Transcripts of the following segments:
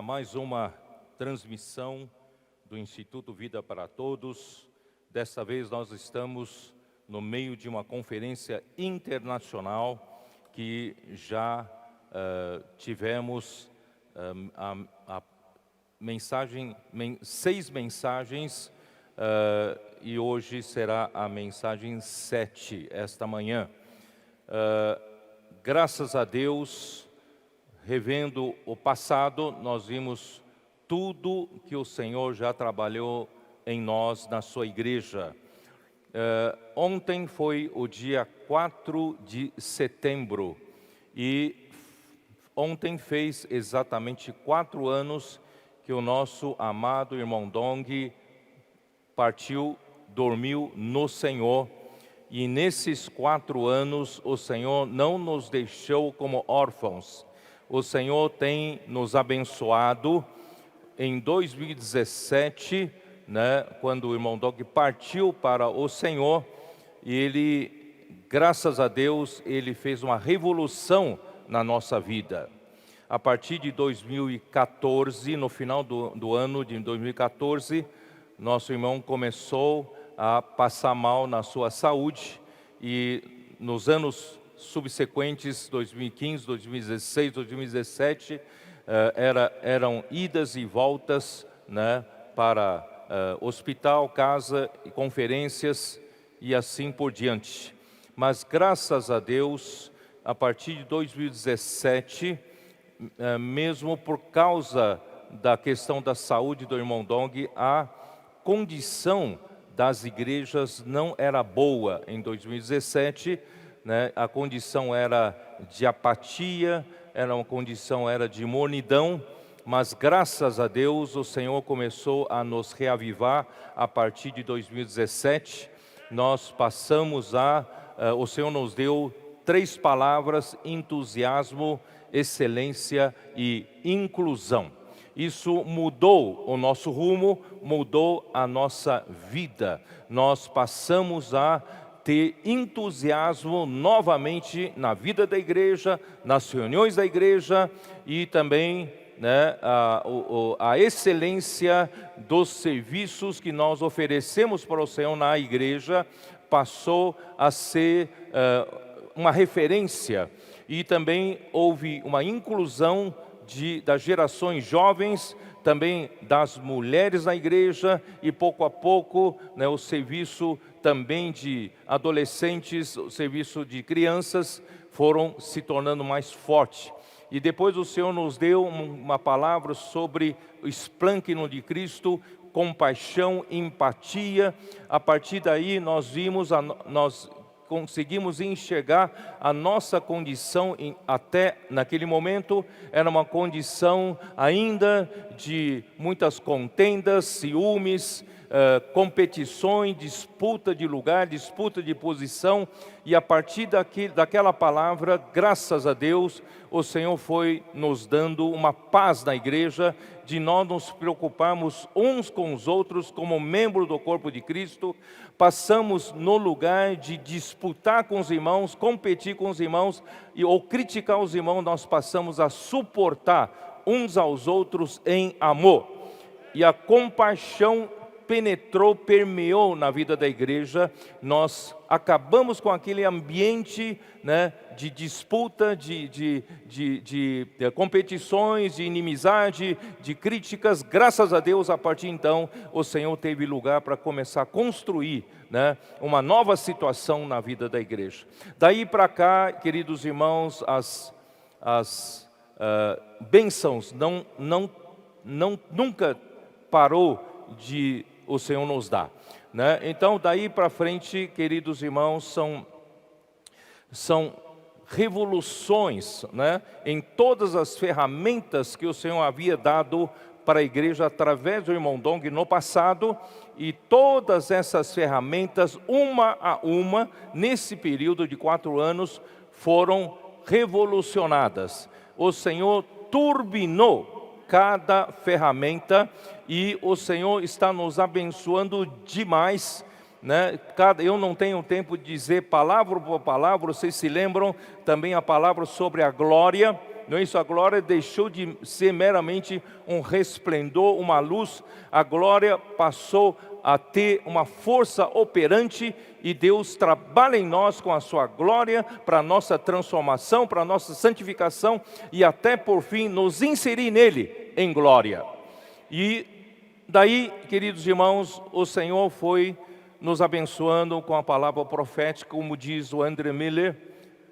mais uma transmissão do Instituto Vida para Todos. Desta vez nós estamos no meio de uma conferência internacional que já tivemos seis mensagens e hoje será a mensagem 7 esta manhã. Graças a Deus, revendo o passado, nós vimos tudo que o Senhor já trabalhou em nós, na sua igreja. Ontem foi o dia 4 de setembro e ontem fez exatamente 4 anos que o nosso amado irmão Dong partiu, dormiu no Senhor. E nesses 4 anos o Senhor não nos deixou como órfãos. O Senhor tem nos abençoado. Em 2017, quando o irmão Dog partiu para o Senhor, ele, graças a Deus, ele fez uma revolução na nossa vida. A partir de 2014, no final do ano de 2014, nosso irmão começou a passar mal na sua saúde e nos anos subsequentes, 2015, 2016, 2017, eram idas e voltas para hospital, casa, conferências e assim por diante. Mas graças a Deus, a partir de 2017, mesmo por causa da questão da saúde do irmão Dong, a condição das igrejas não era boa em 2017, a condição era de apatia, era de mornidão, mas graças a Deus o Senhor começou a nos reavivar a partir de 2017. Nós passamos o Senhor nos deu 3 palavras: entusiasmo, excelência e inclusão. Isso mudou o nosso rumo, mudou a nossa vida. Nós passamos a ter entusiasmo novamente na vida da igreja, nas reuniões da igreja e também a excelência dos serviços que nós oferecemos para o Senhor na igreja passou a ser uma referência. E também houve uma inclusão das gerações jovens, também das mulheres na igreja e pouco a pouco o serviço também de adolescentes, o serviço de crianças foram se tornando mais forte. E depois o Senhor nos deu uma palavra sobre o esplênquido de Cristo, compaixão, empatia. A partir daí nós conseguimos enxergar a nossa condição, até naquele momento, era uma condição ainda de muitas contendas, ciúmes, competições, disputa de lugar, disputa de posição, e a partir daquela palavra, graças a Deus, o Senhor foi nos dando uma paz na igreja, de nós nos preocuparmos uns com os outros como membro do corpo de Cristo. Passamos no lugar de disputar com os irmãos, competir com os irmãos ou criticar os irmãos, nós passamos a suportar uns aos outros em amor. E a compaixão permeou na vida da igreja. Nós acabamos com aquele ambiente de disputa, de competições, de inimizade, de críticas. Graças a Deus, a partir então, o Senhor teve lugar para começar a construir uma nova situação na vida da igreja. Daí para cá, queridos irmãos, as bênçãos nunca parou de o Senhor nos dar. Então, daí para frente, queridos irmãos, são revoluções em todas as ferramentas que o Senhor havia dado para a igreja através do irmão Dong no passado, e todas essas ferramentas, uma a uma, nesse período de 4 anos, foram revolucionadas. O Senhor turbinou cada ferramenta e o Senhor está nos abençoando demais. Eu não tenho tempo de dizer palavra por palavra. Vocês se lembram também a palavra sobre a glória, não é isso? A glória deixou de ser meramente um resplendor, uma luz. A glória passou a ter uma força operante, e Deus trabalha em nós com a sua glória para a nossa transformação, para a nossa santificação e até por fim nos inserir nele em glória. E daí, queridos irmãos, o Senhor foi nos abençoando com a palavra profética, como diz o André Miller,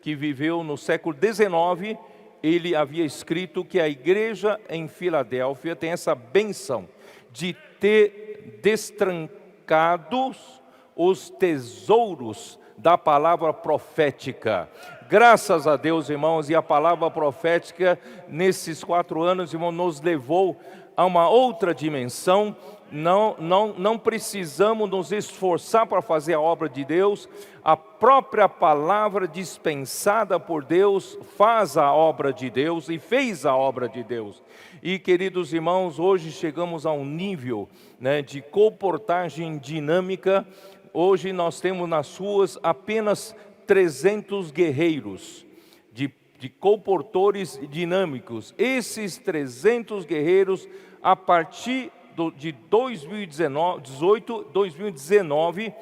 que viveu no século XIX. Ele havia escrito que a igreja em Filadélfia tem essa bênção de ter destrancados os tesouros da palavra profética. Graças a Deus, irmãos, e a palavra profética nesses 4 anos, irmão, nos levou a uma outra dimensão. Não precisamos nos esforçar para fazer a obra de Deus. A própria palavra dispensada por Deus faz a obra de Deus e fez a obra de Deus. E, queridos irmãos, hoje chegamos a um nível, né, de comportagem dinâmica. Hoje nós temos nas ruas apenas 300 guerreiros de comportores dinâmicos. Esses 300 guerreiros, a partir de 2019,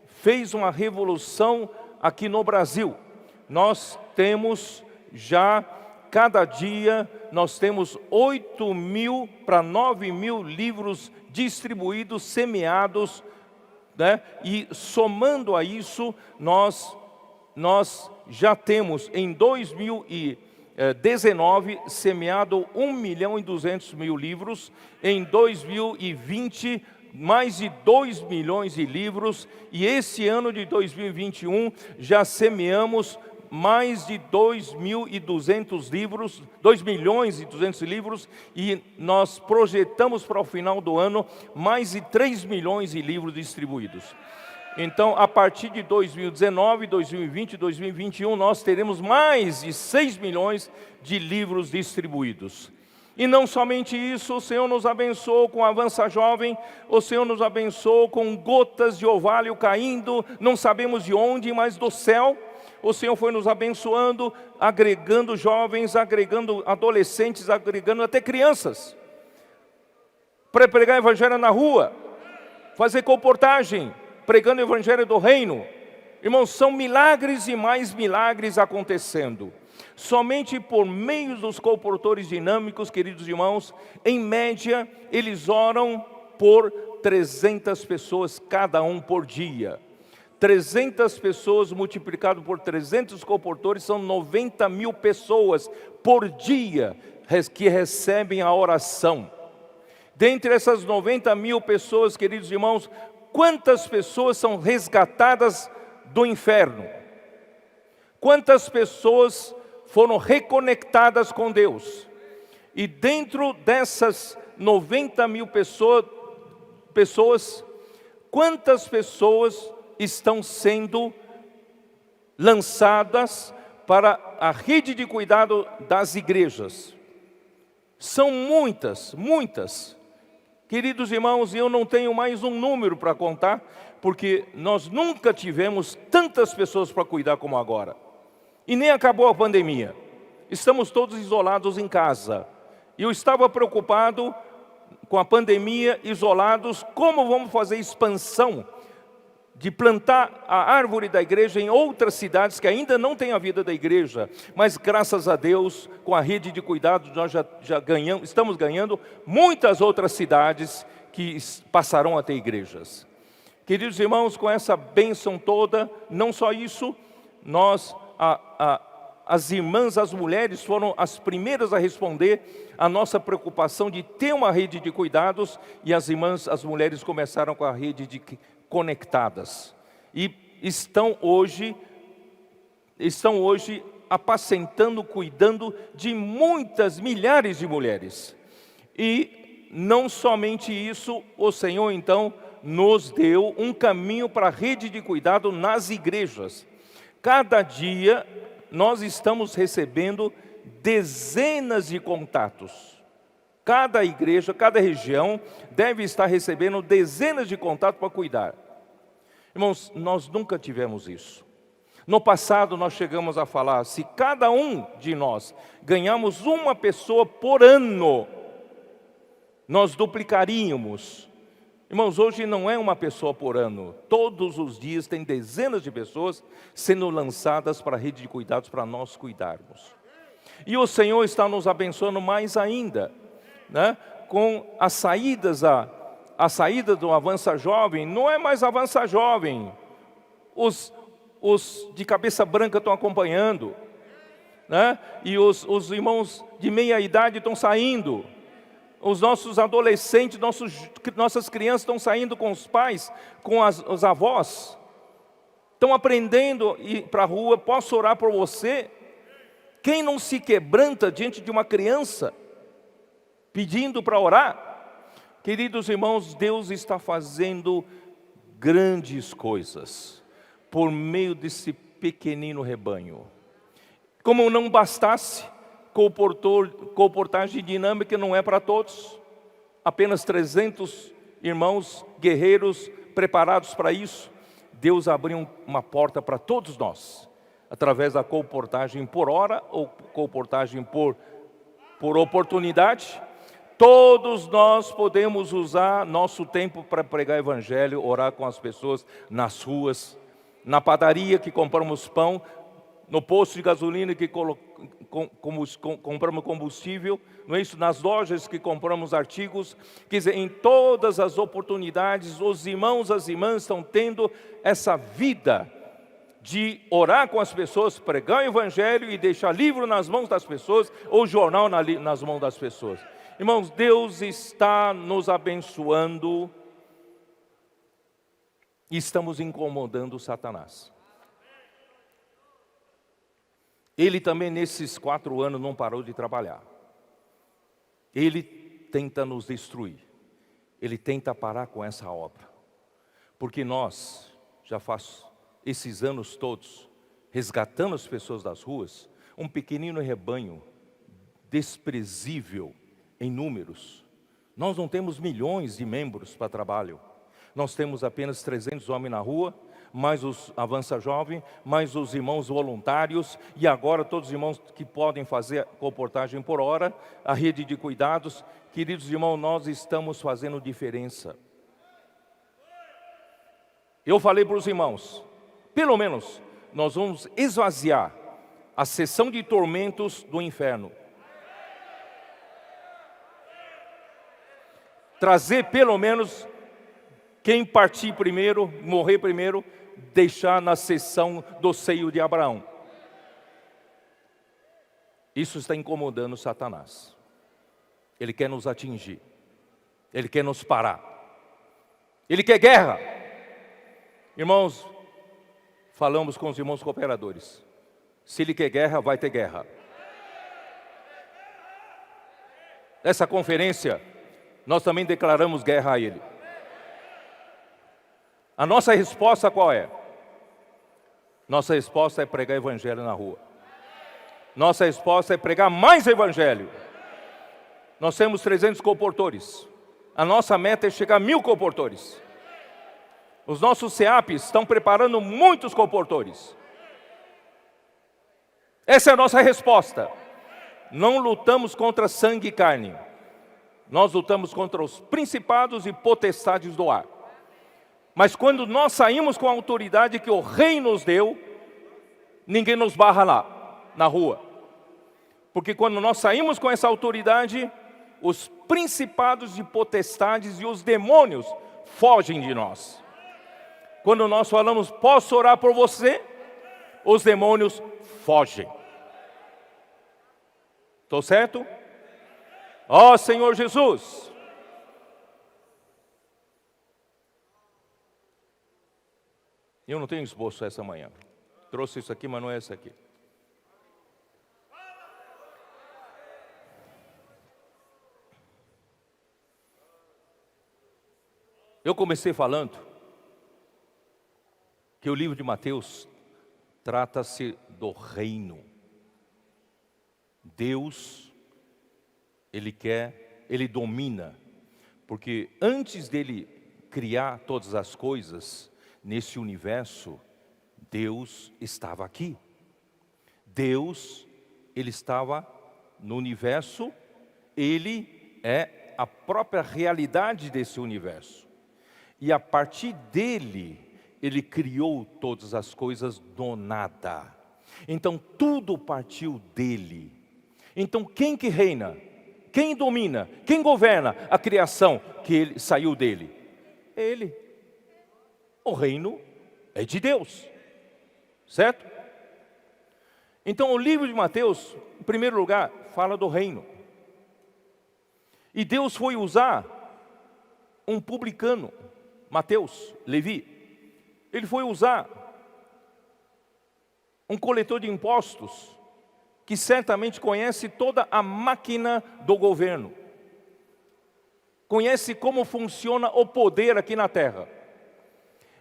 fez uma revolução aqui no Brasil. Nós temos já, cada dia, nós temos 8.000 para 9.000 livros distribuídos, semeados, né? E somando a isso, nós já temos em 2019 semeado 1.200.000 livros, em 2020 mais de 2 milhões de livros, e esse ano de 2021 já semeamos mais de 2.200 livros, 2 milhões e 200 livros, e nós projetamos para o final do ano mais de 3 milhões de livros distribuídos. Então, a partir de 2019, 2020 e 2021, nós teremos mais de 6 milhões de livros distribuídos. E não somente isso, o Senhor nos abençoou com Avança Jovem, o Senhor nos abençoou com gotas de orvalho caindo, não sabemos de onde, mas do céu. O Senhor foi nos abençoando, agregando jovens, agregando adolescentes, agregando até crianças, para pregar o evangelho na rua, fazer comportagem, pregando o evangelho do reino. Irmãos, são milagres e mais milagres acontecendo. Somente por meio dos comportores dinâmicos, queridos irmãos, em média, eles oram por 300 pessoas cada um por dia. 300 pessoas multiplicado por 300 comportores são 90.000 pessoas por dia que recebem a oração. Dentre essas 90.000 pessoas, queridos irmãos, quantas pessoas são resgatadas do inferno? Quantas pessoas foram reconectadas com Deus? E dentro dessas 90.000 pessoas, quantas pessoas estão sendo lançadas para a rede de cuidado das igrejas? São muitas, muitas. Queridos irmãos, eu não tenho mais um número para contar, porque nós nunca tivemos tantas pessoas para cuidar como agora. E nem acabou a pandemia. Estamos todos isolados em casa. E eu estava preocupado com a pandemia, isolados, como vamos fazer expansão de plantar a árvore da igreja em outras cidades que ainda não têm a vida da igreja. Mas graças a Deus, com a rede de cuidado, nós já estamos ganhando muitas outras cidades que passarão a ter igrejas. Queridos irmãos, com essa bênção toda, não só isso, as irmãs, as mulheres foram as primeiras a responder à nossa preocupação de ter uma rede de cuidados, e as irmãs, as mulheres começaram com a rede de conectadas, e estão hoje apacentando, cuidando de muitas milhares de mulheres. E não somente isso, o Senhor então nos deu um caminho para a rede de cuidado nas igrejas. Cada dia nós estamos recebendo dezenas de contatos. Cada igreja, cada região deve estar recebendo dezenas de contatos para cuidar. Irmãos, nós nunca tivemos isso. No passado nós chegamos a falar, se cada um de nós ganhamos uma pessoa por ano, nós duplicaríamos. Irmãos, hoje não é uma pessoa por ano. Todos os dias tem dezenas de pessoas sendo lançadas para a rede de cuidados para nós cuidarmos. E o Senhor está nos abençoando mais ainda, né? Com as saídas, a saída do Avança Jovem, não é mais Avança Jovem. Os de cabeça branca estão acompanhando, né? E os irmãos de meia idade estão saindo. Os nossos adolescentes, nossas crianças estão saindo com os pais, com os avós. Estão aprendendo a ir para a rua. Posso orar por você? Quem não se quebranta diante de uma criança, pedindo para orar? Queridos irmãos, Deus está fazendo grandes coisas por meio desse pequenino rebanho. Como não bastasse, comportagem dinâmica não é para todos. Apenas 300 irmãos guerreiros preparados para isso. Deus abriu uma porta para todos nós, através da comportagem por hora ou comportagem por oportunidade. Todos nós podemos usar nosso tempo para pregar o evangelho, orar com as pessoas nas ruas, na padaria que compramos pão, no posto de gasolina que compramos combustível, não é isso? Nas lojas que compramos artigos. Quer dizer, em todas as oportunidades, os irmãos, as irmãs estão tendo essa vida de orar com as pessoas, pregar o evangelho e deixar livro nas mãos das pessoas, ou jornal nas mãos das pessoas. Irmãos, Deus está nos abençoando e estamos incomodando Satanás. Ele também nesses 4 anos não parou de trabalhar. Ele tenta nos destruir. Ele tenta parar com essa obra. Porque nós, já faz esses anos todos, resgatando as pessoas das ruas, um pequenino rebanho, desprezível em números. Nós não temos milhões de membros para trabalho. Nós temos apenas 300 homens na rua, mais os Avança Jovem, mais os irmãos voluntários, e agora todos os irmãos que podem fazer comportagem por hora, a rede de cuidados. Queridos irmãos, nós estamos fazendo diferença. Eu falei para os irmãos, pelo menos nós vamos esvaziar a sessão de tormentos do inferno. Trazer pelo menos quem partir primeiro, morrer primeiro, deixar na sessão do seio de Abraão. Isso está incomodando Satanás. Ele quer nos atingir. Ele quer nos parar. Ele quer guerra. Irmãos, falamos com os irmãos cooperadores. Se ele quer guerra, vai ter guerra. Nessa conferência, nós também declaramos guerra a ele. A nossa resposta qual é? Nossa resposta é pregar evangelho na rua. Nossa resposta é pregar mais evangelho. Nós temos 300 comportores. A nossa meta é chegar a 1000 comportores. Os nossos CEAPs estão preparando muitos comportores. Essa é a nossa resposta. Não lutamos contra sangue e carne. Nós lutamos contra os principados e potestades do ar. Mas quando nós saímos com a autoridade que o rei nos deu, ninguém nos barra lá, na rua. Porque quando nós saímos com essa autoridade, os principados e potestades e os demônios fogem de nós. Quando nós falamos, posso orar por você? Os demônios fogem. Estou certo? Ó Senhor Jesus! Eu não tenho esboço essa manhã. Trouxe isso aqui, mas não é esse aqui. Eu comecei falando que o livro de Mateus trata-se do reino. Deus, Ele domina. Porque antes dele criar todas as coisas nesse universo, Deus estava aqui. Deus, Ele estava no universo, Ele é a própria realidade desse universo. E a partir dele, Ele criou todas as coisas do nada. Então tudo partiu dele. Então quem que reina? Quem domina? Quem governa a criação que ele saiu dele? Ele. O reino é de Deus. Certo? Então o livro de Mateus, em primeiro lugar, fala do reino. E Deus foi usar um publicano, Mateus, Levi. Ele foi usar um coletor de impostos, que certamente conhece toda a máquina do governo. Conhece como funciona o poder aqui na terra.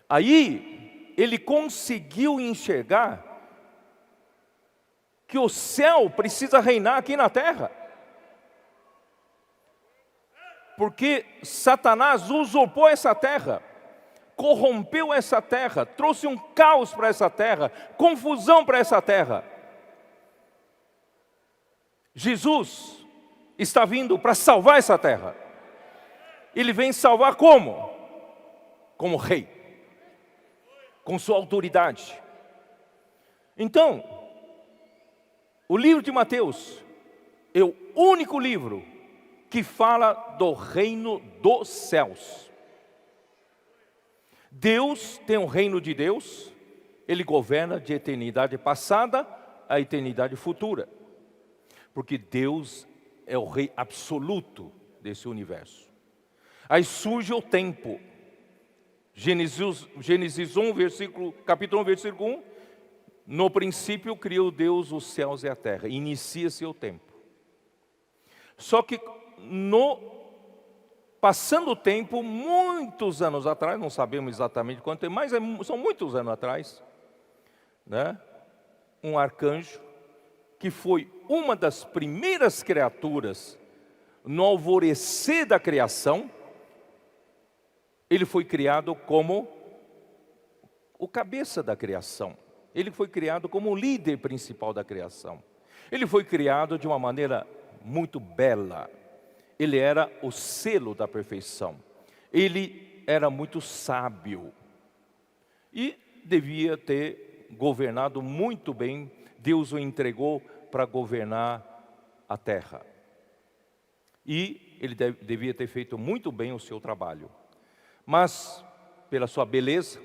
Aí, ele conseguiu enxergar que o céu precisa reinar aqui na terra. Porque Satanás usurpou essa terra, corrompeu essa terra, trouxe um caos para essa terra, confusão para essa terra. Jesus está vindo para salvar essa terra. Ele vem salvar como? Como rei, com sua autoridade. Então, o livro de Mateus é o único livro que fala do reino dos céus. Deus tem o reino de Deus, Ele governa de eternidade passada à eternidade futura. Porque Deus é o rei absoluto desse universo. Aí surge o tempo. Gênesis 1, capítulo 1, versículo 1. No princípio criou Deus os céus e a terra. Inicia-se o tempo. Só que passando o tempo, muitos anos atrás, não sabemos exatamente quanto tempo, mas são muitos anos atrás, né? Um arcanjo, que foi uma das primeiras criaturas no alvorecer da criação, ele foi criado como o cabeça da criação. Ele foi criado como o líder principal da criação. Ele foi criado de uma maneira muito bela. Ele era o selo da perfeição. Ele era muito sábio. E devia ter governado muito bem. Deus o entregou para governar a terra. E ele devia ter feito muito bem o seu trabalho. Mas, pela sua beleza,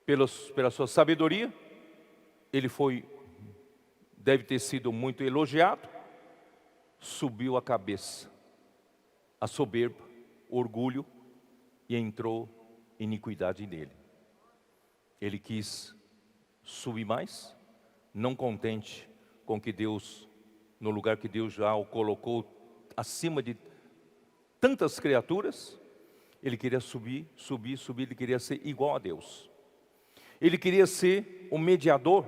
pela sua sabedoria, ele deve ter sido muito elogiado, subiu a cabeça, a soberba, o orgulho, e entrou iniquidade nele. Ele quis subir mais, não contente com que Deus, no lugar que Deus já o colocou acima de tantas criaturas, ele queria subir, ele queria ser igual a Deus. Ele queria ser o mediador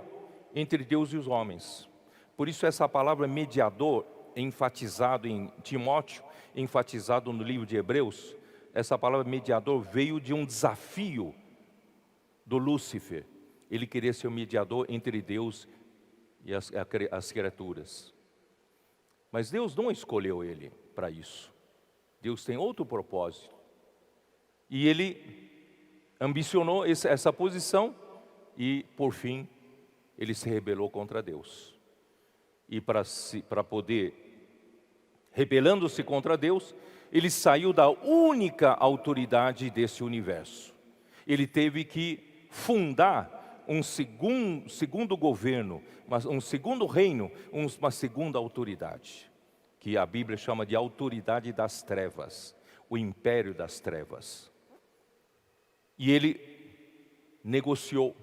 entre Deus e os homens. Por isso essa palavra mediador, enfatizado em Timóteo, enfatizado no livro de Hebreus, essa palavra mediador veio de um desafio do Lúcifer. Ele queria ser o mediador entre Deus e as criaturas. Mas Deus não escolheu ele para isso. Deus tem outro propósito. E ele ambicionou essa posição e, por fim, ele se rebelou contra Deus. E para poder, rebelando-se contra Deus, ele saiu da única autoridade desse universo. Ele teve que fundar um segundo governo, um segundo reino, uma segunda autoridade, que a Bíblia chama de autoridade das trevas, o império das trevas. E ele negociou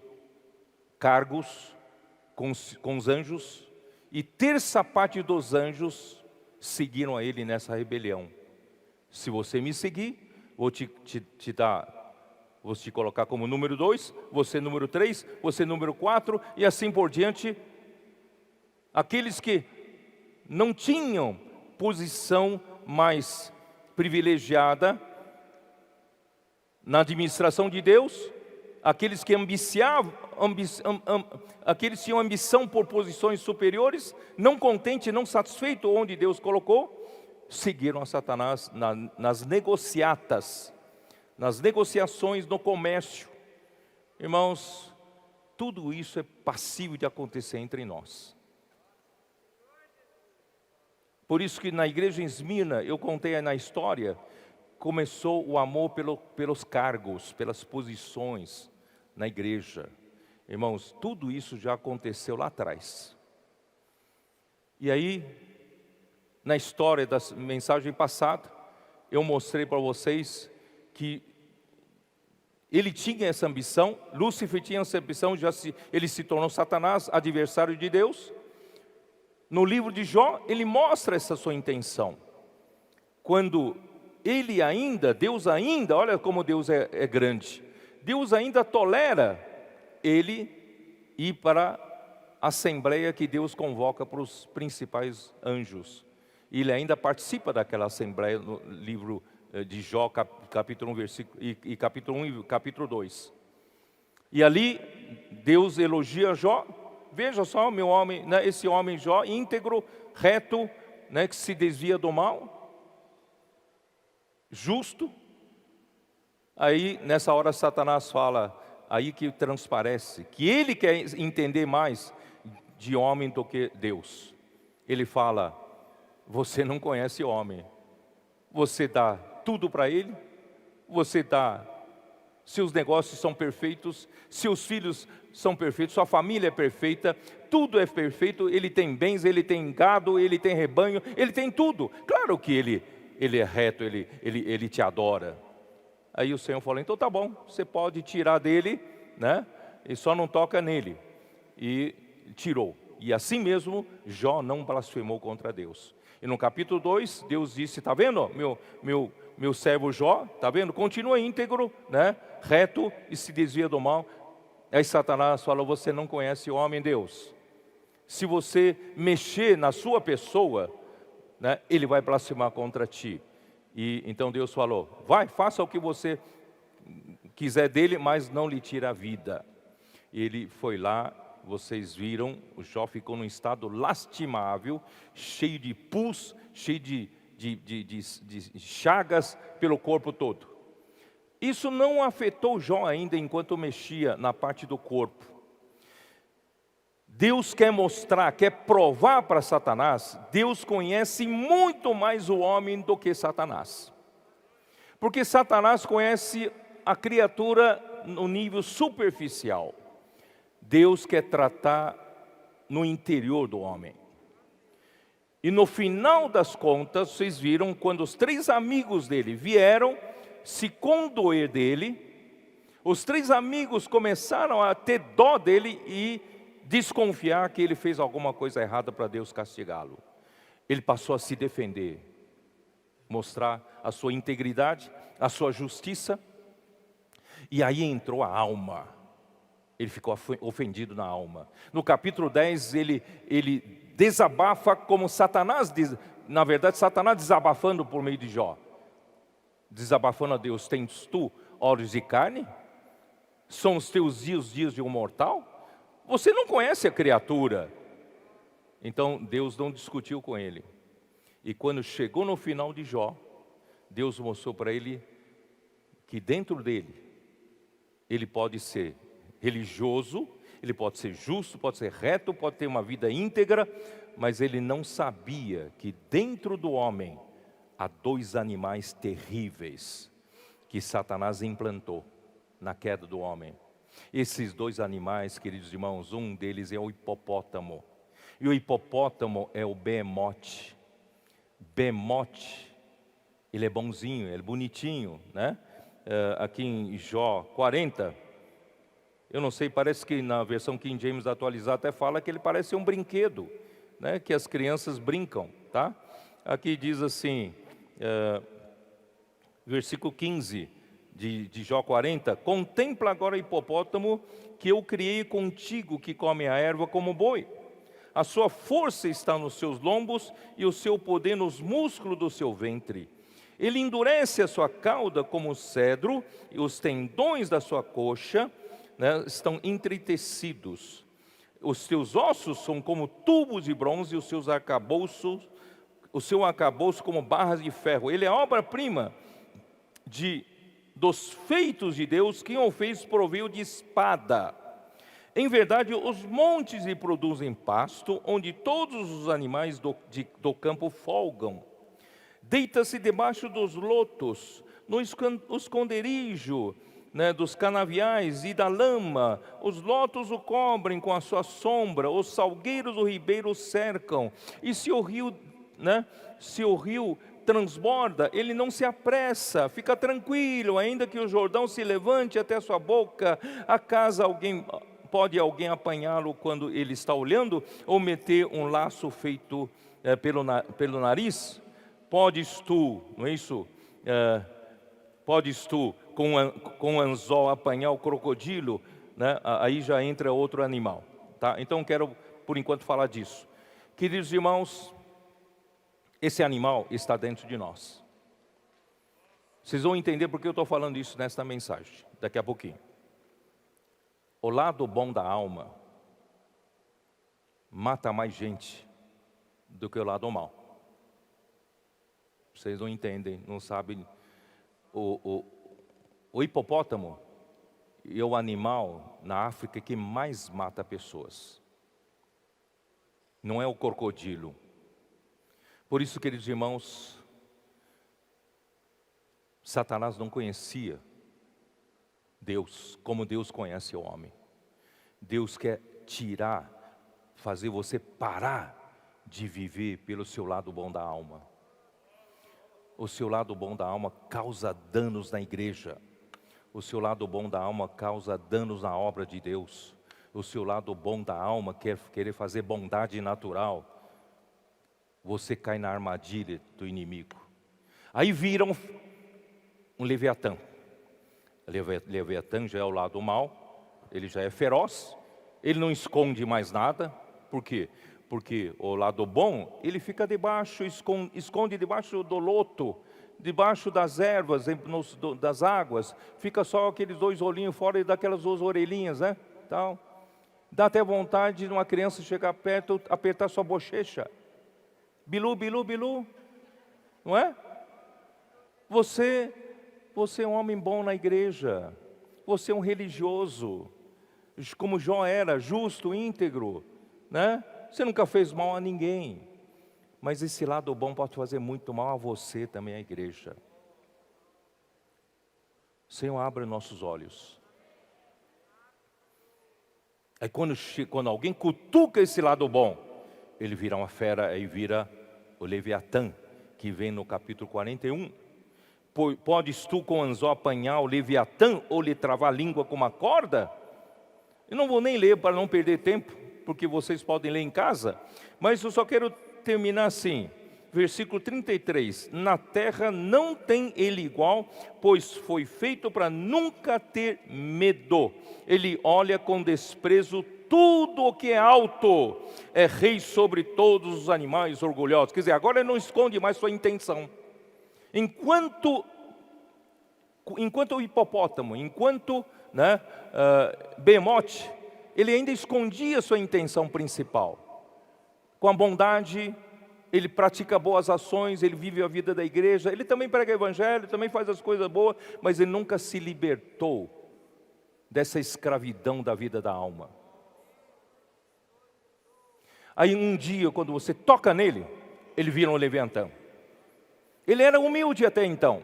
cargos com os anjos, e terça parte dos anjos seguiram a ele nessa rebelião. Se você me seguir, vou te colocar como número 2, você número 3, você número 4, e assim por diante. Aqueles que não tinham posição mais privilegiada na administração de Deus, aqueles que aqueles tinham ambição por posições superiores, não contente, não satisfeito onde Deus colocou, seguiram a Satanás nas negociatas, nas negociações, no comércio. Irmãos, tudo isso é passível de acontecer entre nós. Por isso que na igreja em Esmirna, eu contei na história, começou o amor pelos cargos, pelas posições na igreja. Irmãos, tudo isso já aconteceu lá atrás. E aí, na história da mensagem passada, eu mostrei para vocês que ele tinha essa ambição, Lúcifer tinha essa ambição, ele se tornou Satanás, adversário de Deus. No livro de Jó, ele mostra essa sua intenção. Quando Deus ainda, olha como Deus é grande, Deus ainda tolera ele ir para a assembleia que Deus convoca para os principais anjos. Ele ainda participa daquela assembleia no livro de Jó, capítulo 1, capítulo 1 e capítulo 2. E ali Deus elogia Jó. Veja só, meu homem, né, esse homem Jó, íntegro, reto, né, que se desvia do mal, justo. Aí nessa hora Satanás fala, aí que transparece, que ele quer entender mais de homem do que Deus. Ele fala, você não conhece o homem, você dá tudo para ele, seus negócios são perfeitos, seus filhos são perfeitos, sua família é perfeita, tudo é perfeito, ele tem bens, ele tem gado, ele tem rebanho, ele tem tudo. Claro que ele é reto, ele te adora. Aí o Senhor falou, então tá bom, você pode tirar dele, né? E só não toca nele. E tirou. E assim mesmo, Jó não blasfemou contra Deus. E no capítulo 2, Deus disse, tá vendo, meu servo Jó, tá vendo? Continua íntegro, né? Reto e se desvia do mal. Aí Satanás falou, você não conhece o homem Deus. Se você mexer na sua pessoa, né, ele vai blasfemar contra ti. E então Deus falou, vai, faça o que você quiser dele, mas não lhe tire a vida. Ele foi lá, vocês viram, o Jó ficou num estado lastimável, cheio de pus, cheio de chagas pelo corpo todo. Isso não afetou Jó ainda enquanto mexia na parte do corpo. Deus quer mostrar, quer provar para Satanás, Deus conhece muito mais o homem do que Satanás. Porque Satanás conhece a criatura no nível superficial. Deus quer tratar no interior do homem. E no final das contas, vocês viram, quando os 3 amigos dele vieram se condoer dele, os 3 amigos começaram a ter dó dele e desconfiar que ele fez alguma coisa errada para Deus castigá-lo. Ele passou a se defender, mostrar a sua integridade, a sua justiça, e aí entrou a alma. Ele ficou ofendido na alma. No capítulo 10, ele desabafa como Satanás, na verdade, Satanás desabafando por meio de Jó. Desabafando a Deus, tens tu olhos de carne? São os teus dias os dias de um mortal? Você não conhece a criatura. Então Deus não discutiu com ele. E quando chegou no final de Jó, Deus mostrou para ele que dentro dele, ele pode ser religioso, ele pode ser justo, pode ser reto, pode ter uma vida íntegra, mas ele não sabia que dentro do homem há 2 animais terríveis que Satanás implantou na queda do homem. Esses 2 animais, queridos irmãos, um deles é o hipopótamo. E o hipopótamo é o behemote. Behemote, ele é bonzinho, ele é bonitinho, né? Aqui em Jó 40, eu não sei, parece que na versão King James atualizada até fala que ele parece um brinquedo, né? Que as crianças brincam, tá? Aqui diz assim, versículo 15 de Jó 40, contempla agora o hipopótamo que eu criei contigo, que come a erva como boi. A sua força está nos seus lombos e o seu poder nos músculos do seu ventre. Ele endurece a sua cauda como o cedro e os tendões da sua coxa né, estão entretecidos. Os teus ossos são como tubos de bronze, e os seus arcabouços, o seu arcabouço como barras de ferro. Ele é obra-prima dos feitos de Deus, quem o fez proveu de espada. Em verdade, os montes lhe produzem pasto, onde todos os animais do campo folgam. Deita-se debaixo dos lotos, no esconderijo, né, dos canaviais e da lama. Os lotos o cobrem com a sua sombra, os salgueiros do ribeiro o cercam. E se o rio transborda, ele não se apressa, fica tranquilo, ainda que o Jordão se levante até a sua boca. Acaso pode alguém apanhá-lo quando ele está olhando, ou meter um laço feito pelo nariz? Podes tu, não é isso? Podes tu com anzol apanhar o crocodilo, né? Aí já entra outro animal, tá? Então quero por enquanto falar disso. Queridos irmãos, esse animal está dentro de nós. Vocês vão entender porque eu estou falando isso nesta mensagem, daqui a pouquinho. O lado bom da alma mata mais gente do que o lado mal. Vocês não entendem, não sabem. O hipopótamo é o animal na África que mais mata pessoas. Não é o crocodilo. Por isso, queridos irmãos, Satanás não conhecia Deus como Deus conhece o homem. Deus quer fazer você parar de viver pelo seu lado bom da alma. O seu lado bom da alma causa danos na igreja. O seu lado bom da alma causa danos na obra de Deus. O seu lado bom da alma querer fazer bondade natural. Você cai na armadilha do inimigo. Aí viram um Leviatã. Leviatã já é o lado mal, ele já é feroz, ele não esconde mais nada. Por quê? Porque o lado bom, ele fica debaixo, esconde debaixo do loto, debaixo das ervas, das águas. Fica só aqueles dois olhinhos fora e daquelas duas orelhinhas, né? Tal. Dá até vontade de uma criança chegar perto, apertar sua bochecha. Bilu, bilu, bilu. Não é? Você é um homem bom na igreja. Você é um religioso. Como Jó era, justo, íntegro, né? Você nunca fez mal a ninguém. Mas esse lado bom pode fazer muito mal a você também, a igreja. Senhor, abre nossos olhos. Aí quando alguém cutuca esse lado bom, ele vira uma fera, aí vira o Leviatã, que vem no capítulo 41. Podes tu com anzol apanhar o Leviatã, ou lhe travar a língua com uma corda? Eu não vou nem ler para não perder tempo, porque vocês podem ler em casa, mas eu só quero terminar assim, versículo 33, na terra não tem ele igual, pois foi feito para nunca ter medo, ele olha com desprezo tudo o que é alto, é rei sobre todos os animais orgulhosos. Quer dizer, agora ele não esconde mais sua intenção. Enquanto o hipopótamo, Behemoth, ele ainda escondia sua intenção principal. Com a bondade, ele pratica boas ações, ele vive a vida da igreja, ele também prega o evangelho, também faz as coisas boas, mas ele nunca se libertou dessa escravidão da vida da alma. Aí um dia, quando você toca nele, ele vira um Leviatã. Ele era humilde até então.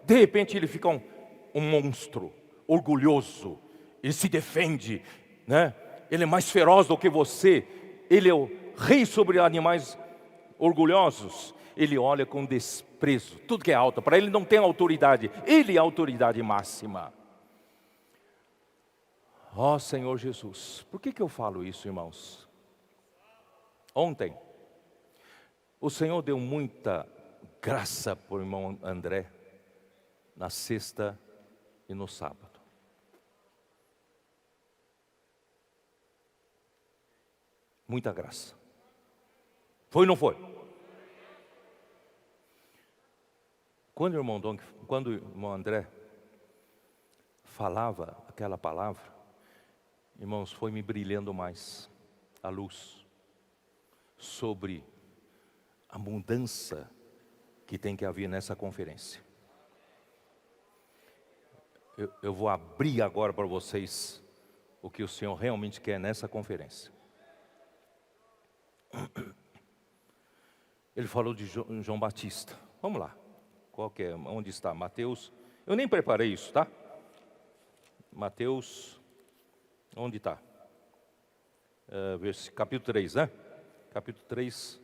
De repente ele fica um monstro, orgulhoso. Ele se defende, né? Ele é mais feroz do que você. Ele é o rei sobre animais orgulhosos. Ele olha com desprezo tudo que é alto. Para ele não tem autoridade. Ele é a autoridade máxima. Ó Senhor Jesus. Por que eu falo isso, irmãos? Ontem, o Senhor deu muita graça para o irmão André, na sexta e no sábado. Muita graça. Foi ou não foi? Quando o irmão André falava aquela palavra, Irmãos, foi me brilhando mais a luz sobre a mudança que tem que haver nessa conferência. Eu vou abrir agora para vocês o que o Senhor realmente quer nessa conferência. Ele falou de João Batista. Vamos lá. Qual que é? Onde está? Mateus. Eu nem preparei isso, tá? Mateus. Onde está? Capítulo 3, né? Capítulo 3.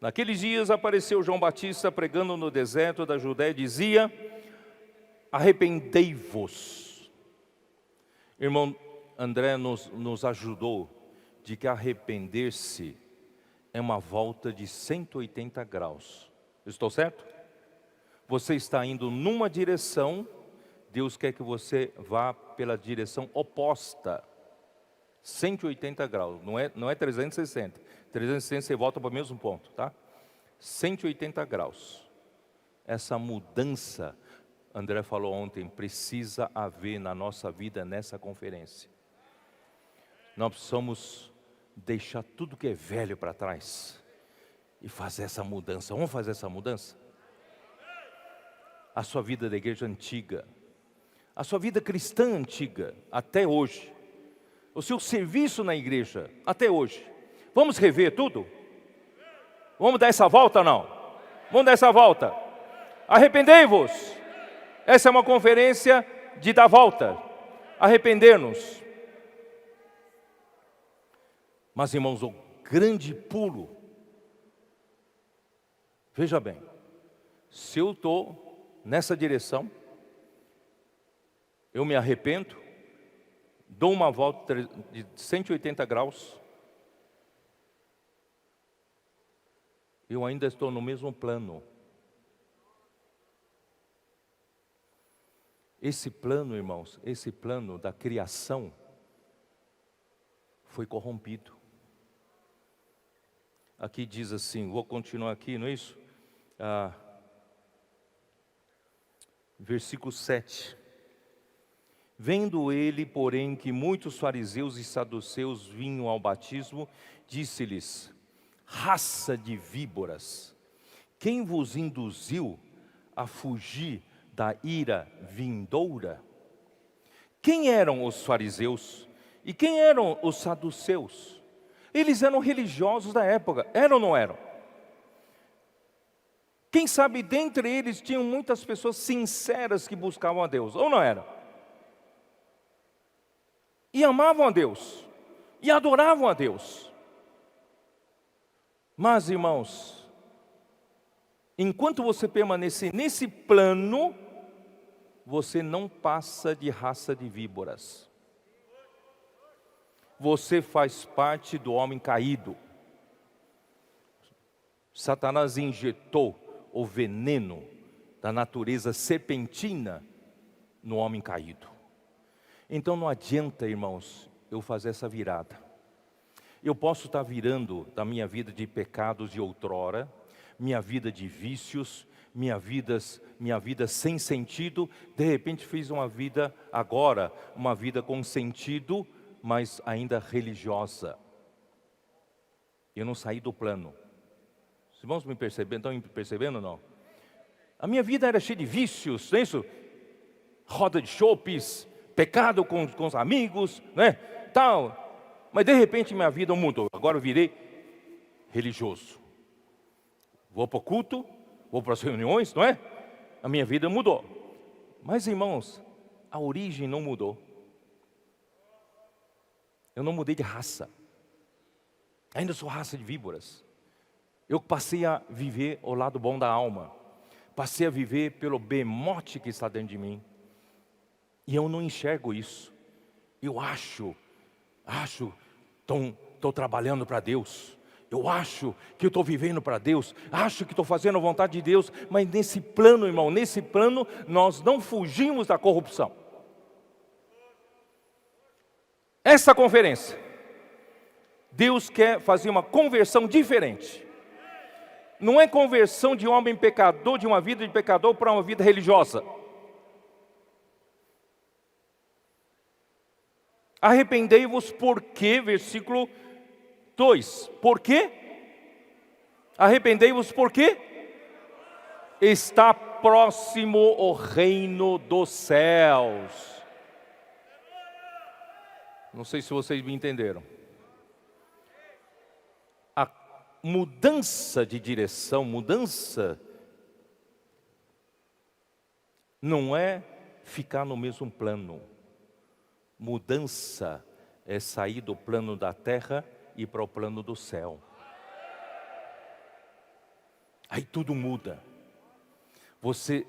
Naqueles dias apareceu João Batista pregando no deserto da Judéia e dizia: arrependei-vos. Irmão André nos ajudou de que arrepender-se é uma volta de 180 graus. Estou certo? Você está indo numa direção, Deus quer que você vá pela direção oposta. 180 graus, não é 360. 360 você volta para o mesmo ponto, tá? 180 graus. Essa mudança, André falou ontem, precisa haver na nossa vida nessa conferência. Nós precisamos deixar tudo que é velho para trás e fazer essa mudança. Vamos fazer essa mudança? A sua vida da igreja antiga, a sua vida cristã antiga, até hoje, o seu serviço na igreja, até hoje. Vamos rever tudo? Vamos dar essa volta ou não? Vamos dar essa volta. Arrependei-vos. Essa é uma conferência de dar volta. Arrepender-nos. Mas, irmãos, o grande pulo, veja bem, se eu estou nessa direção, eu me arrependo, dou uma volta de 180 graus, eu ainda estou no mesmo plano. Esse plano, irmãos, esse plano da criação foi corrompido. Aqui diz assim, vou continuar aqui, não é isso? Versículo 7. Vendo ele, porém, que muitos fariseus e saduceus vinham ao batismo, disse-lhes: raça de víboras, quem vos induziu a fugir da ira vindoura? Quem eram os fariseus e quem eram os saduceus? Eles eram religiosos da época, eram ou não eram? Quem sabe dentre eles tinham muitas pessoas sinceras que buscavam a Deus, ou não eram? E amavam a Deus, e adoravam a Deus. Mas, irmãos, enquanto você permanecer nesse plano, você não passa de raça de víboras. Você faz parte do homem caído. Satanás injetou o veneno da natureza serpentina no homem caído. Então não adianta, irmãos, eu fazer essa virada. Eu posso estar virando da minha vida de pecados de outrora, minha vida de vícios, minha vida sem sentido, de repente fiz uma vida agora, uma vida com sentido, mas ainda religiosa. Eu não saí do plano. Os irmãos me percebendo, estão me percebendo ou não? A minha vida era cheia de vícios, não é isso? Roda de chopes, pecado com os amigos, né? Tal. Mas de repente minha vida mudou. Agora eu virei religioso. Vou para o culto, vou para as reuniões, não é? A minha vida mudou. Mas, irmãos, a origem não mudou. Eu não mudei de raça. Ainda sou raça de víboras. Eu passei a viver o lado bom da alma. Passei a viver pelo bemote que está dentro de mim. E eu não enxergo isso. Eu acho, estou trabalhando para Deus. Eu acho que eu estou vivendo para Deus. Acho que estou fazendo a vontade de Deus. Mas nesse plano, irmão, nesse plano, nós não fugimos da corrupção. Essa conferência, Deus quer fazer uma conversão diferente. Não é conversão de um homem pecador, de uma vida de pecador para uma vida religiosa. Arrependei-vos porque, versículo 2, por quê? Arrependei-vos porque está próximo o reino dos céus. Não sei se vocês me entenderam. A mudança de direção, mudança, não é ficar no mesmo plano. Mudança é sair do plano da terra e para o plano do céu. Aí tudo muda. Você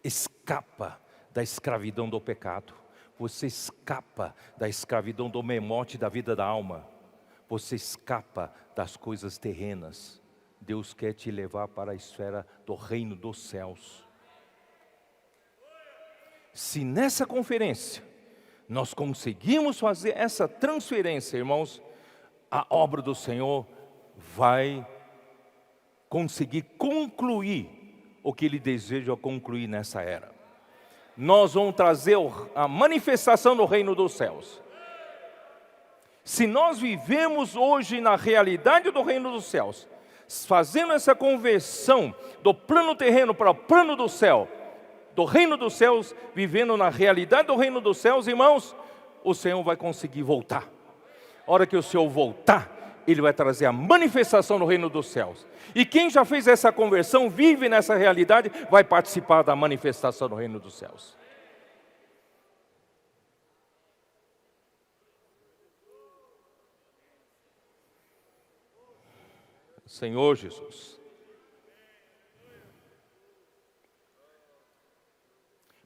escapa da escravidão do pecado. Você escapa da escravidão do memote da vida da alma. Você escapa das coisas terrenas. Deus quer te levar para a esfera do reino dos céus. Se nessa conferência nós conseguimos fazer essa transferência, irmãos, a obra do Senhor vai conseguir concluir o que Ele deseja concluir nessa era. Nós vamos trazer a manifestação do reino dos céus. Se nós vivemos hoje na realidade do reino dos céus, fazendo essa conversão do plano terreno para o plano do céu, do reino dos céus, vivendo na realidade do reino dos céus, irmãos, o Senhor vai conseguir voltar. A hora que o Senhor voltar, Ele vai trazer a manifestação do reino dos céus. E quem já fez essa conversão, vive nessa realidade, vai participar da manifestação do reino dos céus. Senhor Jesus.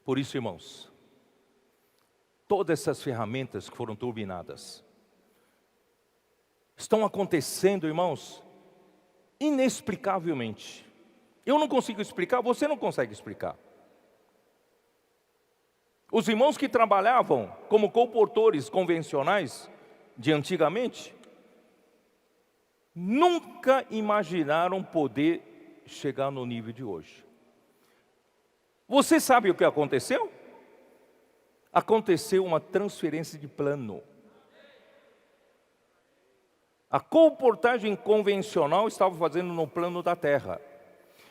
Por isso, irmãos, todas essas ferramentas que foram turbinadas estão acontecendo, irmãos, inexplicavelmente. Eu não consigo explicar, você não consegue explicar. Os irmãos que trabalhavam como colportores convencionais de antigamente, nunca imaginaram poder chegar no nível de hoje. Você sabe o que aconteceu? Aconteceu uma transferência de plano. A colportagem convencional estava fazendo no plano da terra.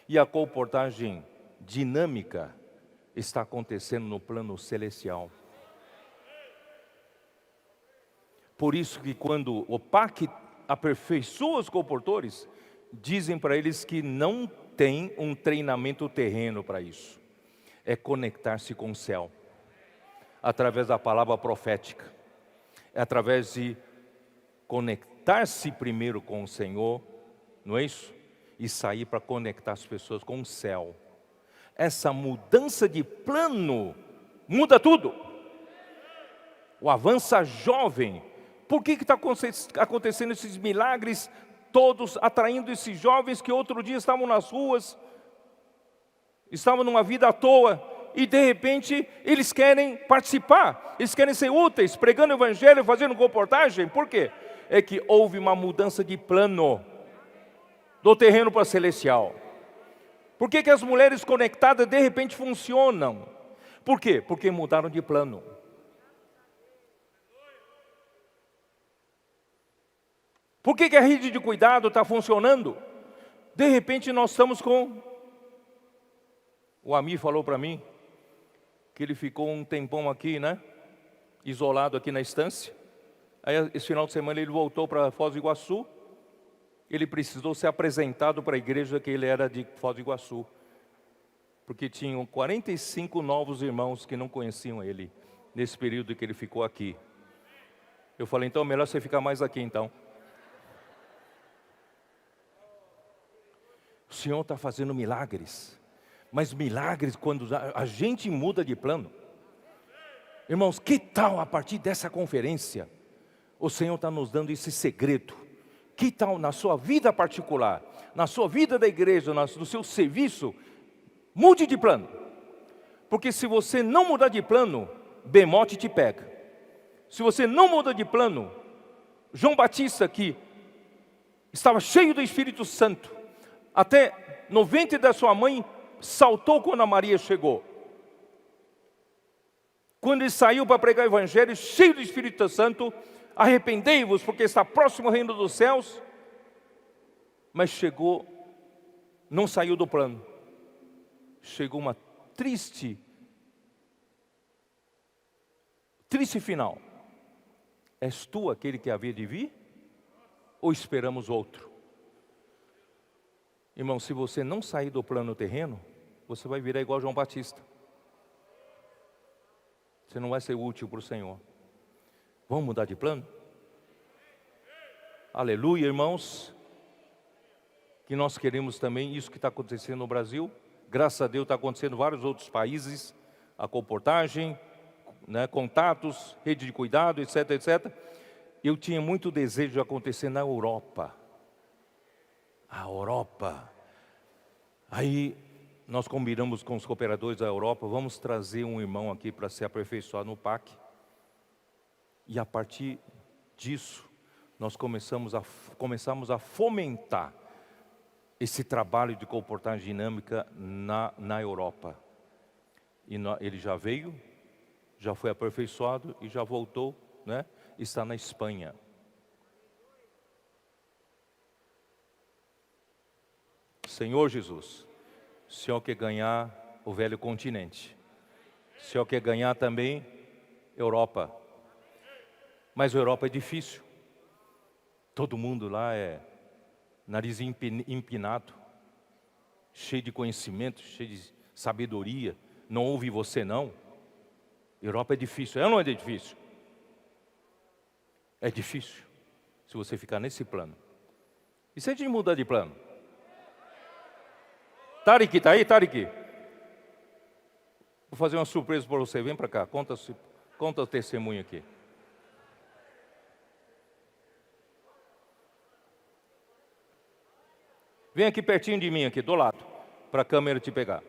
E a colportagem dinâmica está acontecendo no plano celestial. Por isso que quando o PAC aperfeiçoa os colportores, dizem para eles que não tem um treinamento terreno para isso. É conectar-se com o céu, através da palavra profética. É através de conectar-se primeiro com o Senhor, não é isso? E sair para conectar as pessoas com o céu. Essa mudança de plano muda tudo. O Avança Jovem, por que está acontecendo esses milagres todos, atraindo esses jovens que outro dia estavam nas ruas, estavam numa vida à toa, e de repente eles querem participar, eles querem ser úteis, pregando o evangelho, fazendo comportagem. Por quê? É que houve uma mudança de plano, do terreno para o celestial. Por que as mulheres conectadas de repente funcionam? Por quê? Porque mudaram de plano. Por que a rede de cuidado está funcionando? De repente nós estamos com... O Amir falou para mim que ele ficou um tempão aqui, né? Isolado aqui na estância. Aí esse final de semana ele voltou para Foz do Iguaçu. Ele precisou ser apresentado para a igreja que ele era de Foz do Iguaçu. Porque tinham 45 novos irmãos que não conheciam ele, nesse período que ele ficou aqui. Eu falei, então melhor você ficar mais aqui então. O Senhor está fazendo milagres. Mas milagres quando a gente muda de plano. Irmãos, que tal a partir dessa conferência? O Senhor está nos dando esse segredo. Que tal na sua vida particular, na sua vida da igreja, no seu serviço, mude de plano. Porque se você não mudar de plano, Bemote te pega. Se você não muda de plano, João Batista, que estava cheio do Espírito Santo, até no ventre da sua mãe, saltou quando a Maria chegou. Quando ele saiu para pregar o evangelho, cheio do Espírito Santo, arrependei-vos, porque está próximo o reino dos céus. Mas chegou, não saiu do plano. Chegou uma triste final. És tu aquele que havia de vir? Ou esperamos outro? Irmão, se você não sair do plano terreno, você vai virar igual João Batista. Você não vai ser útil para o Senhor. Vamos mudar de plano? Aleluia, irmãos. Que nós queremos também isso que está acontecendo no Brasil. Graças a Deus está acontecendo em vários outros países. A comportagem, né, contatos, rede de cuidado, etc, etc. Eu tinha muito desejo de acontecer na Europa. A Europa. Aí nós combinamos com os cooperadores da Europa, vamos trazer um irmão aqui para se aperfeiçoar no PAC. E a partir disso, nós começamos a fomentar esse trabalho de comportagem dinâmica na Europa. E ele já veio, já foi aperfeiçoado e já voltou, né? Está na Espanha. Senhor Jesus, o Senhor quer ganhar o velho continente. O Senhor quer ganhar também Europa. Mas a Europa é difícil. Todo mundo lá é nariz empinado, cheio de conhecimento, cheio de sabedoria. Não ouve você não. Europa é difícil. É ou não é difícil? É difícil. Se você ficar nesse plano. E se a gente mudar de plano? Tariki, está aí, Tariki? Vou fazer uma surpresa para você. Vem para cá, conta o testemunho aqui. Vem aqui pertinho de mim, aqui do lado, para a câmera te pegar.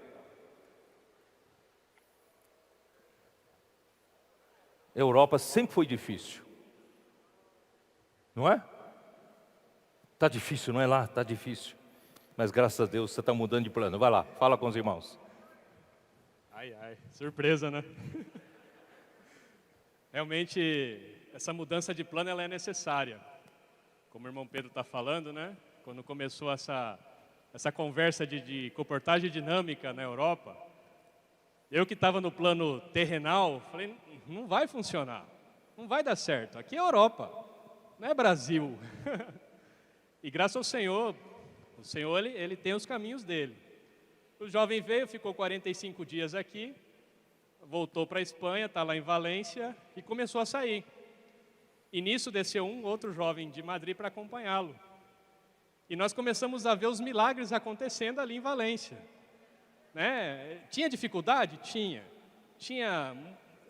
Europa sempre foi difícil. Não é? Está difícil, não é lá? Está difícil. Mas graças a Deus você está mudando de plano. Vai lá, fala com os irmãos. Ai, ai, surpresa, né? Realmente, essa mudança de plano ela é necessária. Como o irmão Pedro está falando, né? Quando começou essa conversa de comportagem dinâmica na Europa, eu que estava no plano terrenal, falei, não vai funcionar, não vai dar certo. Aqui é Europa, não é Brasil. E graças ao Senhor, o Senhor ele tem os caminhos dele. O jovem veio, ficou 45 dias aqui, voltou para a Espanha, está lá em Valência e começou a sair. E nisso desceu um outro jovem de Madrid para acompanhá-lo. E nós começamos a ver os milagres acontecendo ali em Valência. Né? Tinha dificuldade? Tinha. Tinha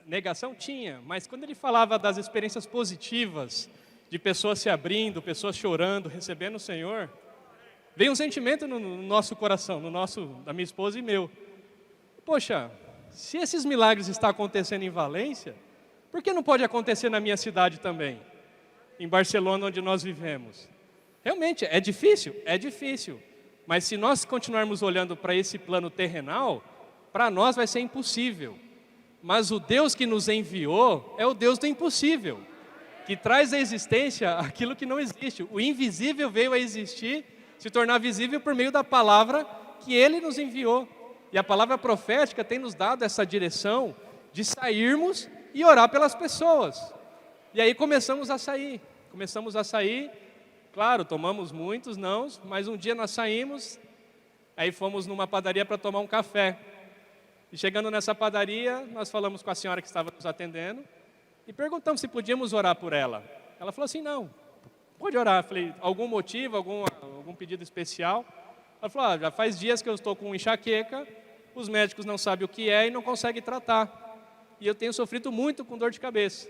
negação? Tinha. Mas quando ele falava das experiências positivas, de pessoas se abrindo, pessoas chorando, recebendo o Senhor, veio um sentimento no nosso coração, da minha esposa e meu. Poxa, se esses milagres estão acontecendo em Valência, por que não pode acontecer na minha cidade também? Em Barcelona, onde nós vivemos. Realmente, é difícil. Mas se nós continuarmos olhando para esse plano terrenal, para nós vai ser impossível. Mas o Deus que nos enviou é o Deus do impossível, que traz à existência aquilo que não existe. O invisível veio a existir, se tornar visível por meio da palavra que Ele nos enviou. E a palavra profética tem nos dado essa direção de sairmos e orar pelas pessoas. E aí começamos a sair. Claro, tomamos muitos nãos, mas um dia nós saímos, aí fomos numa padaria para tomar um café. E chegando nessa padaria, nós falamos com a senhora que estava nos atendendo e perguntamos se podíamos orar por ela. Ela falou assim, não, pode orar. Eu falei, algum motivo, algum pedido especial? Ela falou, já faz dias que eu estou com enxaqueca, os médicos não sabem o que é e não conseguem tratar. E eu tenho sofrido muito com dor de cabeça.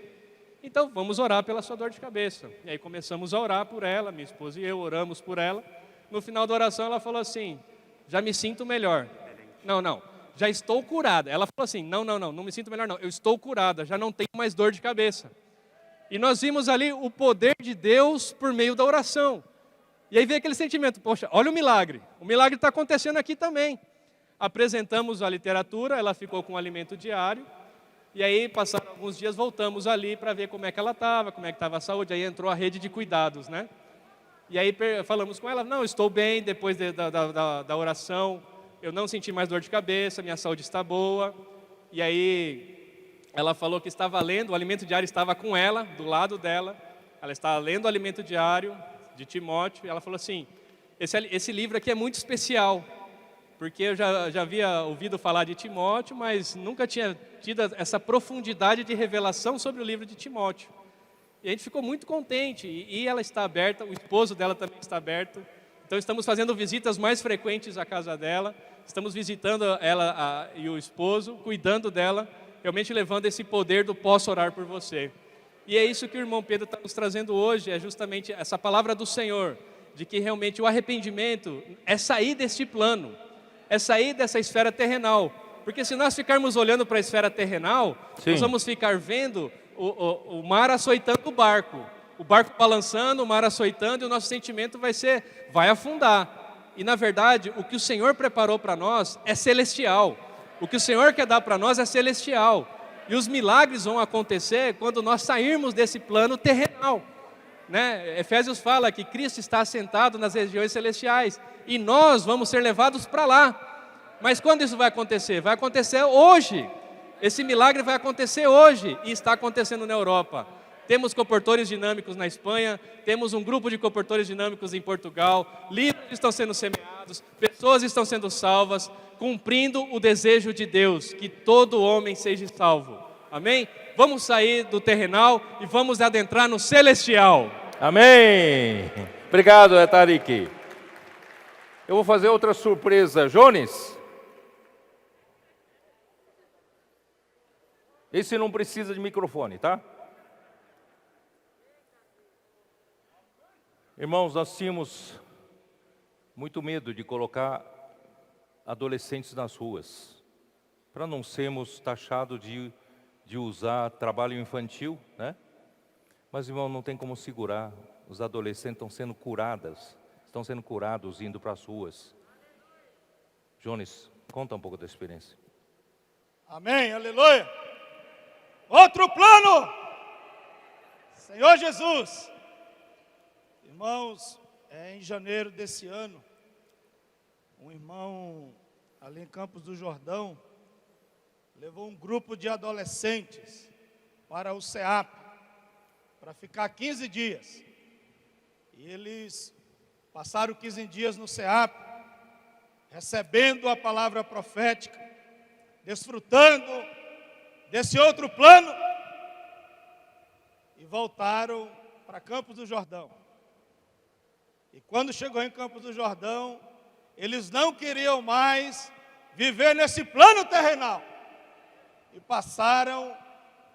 Então, vamos orar pela sua dor de cabeça. E aí começamos a orar por ela, minha esposa e eu oramos por ela. No final da oração ela falou assim, já me sinto melhor. Não, já estou curada. Ela falou assim, não me sinto melhor não, eu estou curada, já não tenho mais dor de cabeça. E nós vimos ali o poder de Deus por meio da oração. E aí veio aquele sentimento, poxa, olha o milagre está acontecendo aqui também. Apresentamos a literatura, ela ficou com o alimento diário. E aí, passaram alguns dias, voltamos ali para ver como é que ela estava, como é que estava a saúde. Aí entrou a rede de cuidados, né? E aí falamos com ela, não, estou bem, depois da oração, eu não senti mais dor de cabeça, minha saúde está boa. E aí ela falou que estava lendo, o alimento diário estava com ela, do lado dela. Ela estava lendo o alimento diário de Timóteo, e ela falou assim, esse livro aqui é muito especial, porque eu já havia ouvido falar de Timóteo, mas nunca tinha tido essa profundidade de revelação sobre o livro de Timóteo. E a gente ficou muito contente, e ela está aberta, o esposo dela também está aberto. Então estamos fazendo visitas mais frequentes à casa dela, estamos visitando ela e o esposo, cuidando dela, realmente levando esse poder do posso orar por você. E é isso que o irmão Pedro está nos trazendo hoje, é justamente essa palavra do Senhor, de que realmente o arrependimento é sair deste plano, é sair dessa esfera terrenal. Porque se nós ficarmos olhando para a esfera terrenal, Sim. nós vamos ficar vendo o mar açoitando o barco balançando, o mar açoitando, e o nosso sentimento vai afundar. E na verdade, o que o Senhor preparou para nós é celestial. O que o Senhor quer dar para nós é celestial. E os milagres vão acontecer quando nós sairmos desse plano terrenal, né? Efésios fala que Cristo está assentado nas regiões celestiais e nós vamos ser levados para lá. Mas quando isso vai acontecer? Vai acontecer hoje. Esse milagre vai acontecer hoje e está acontecendo na Europa. Temos comportores dinâmicos na Espanha, temos um grupo de comportores dinâmicos em Portugal, livros estão sendo semeados, pessoas estão sendo salvas, cumprindo o desejo de Deus, que todo homem seja salvo. Amém? Vamos sair do terrenal e vamos adentrar no celestial. Amém. Obrigado, Tarik. Eu vou fazer outra surpresa. Jones? Esse não precisa de microfone, tá? Irmãos, nós tínhamos muito medo de colocar adolescentes nas ruas, para não sermos taxados de usar trabalho infantil, né? Mas, irmão, não tem como segurar. Os adolescentes estão sendo curados indo para as ruas. Jones, conta um pouco da experiência. Amém, aleluia. Outro plano, Senhor Jesus. Irmãos, em janeiro desse ano, um irmão ali em Campos do Jordão levou um grupo de adolescentes para o CEAP, para ficar 15 dias. E eles passaram 15 dias no CEAP, recebendo a palavra profética, desfrutando desse outro plano, e voltaram para Campos do Jordão. E quando chegou em Campos do Jordão, eles não queriam mais viver nesse plano terrenal. E passaram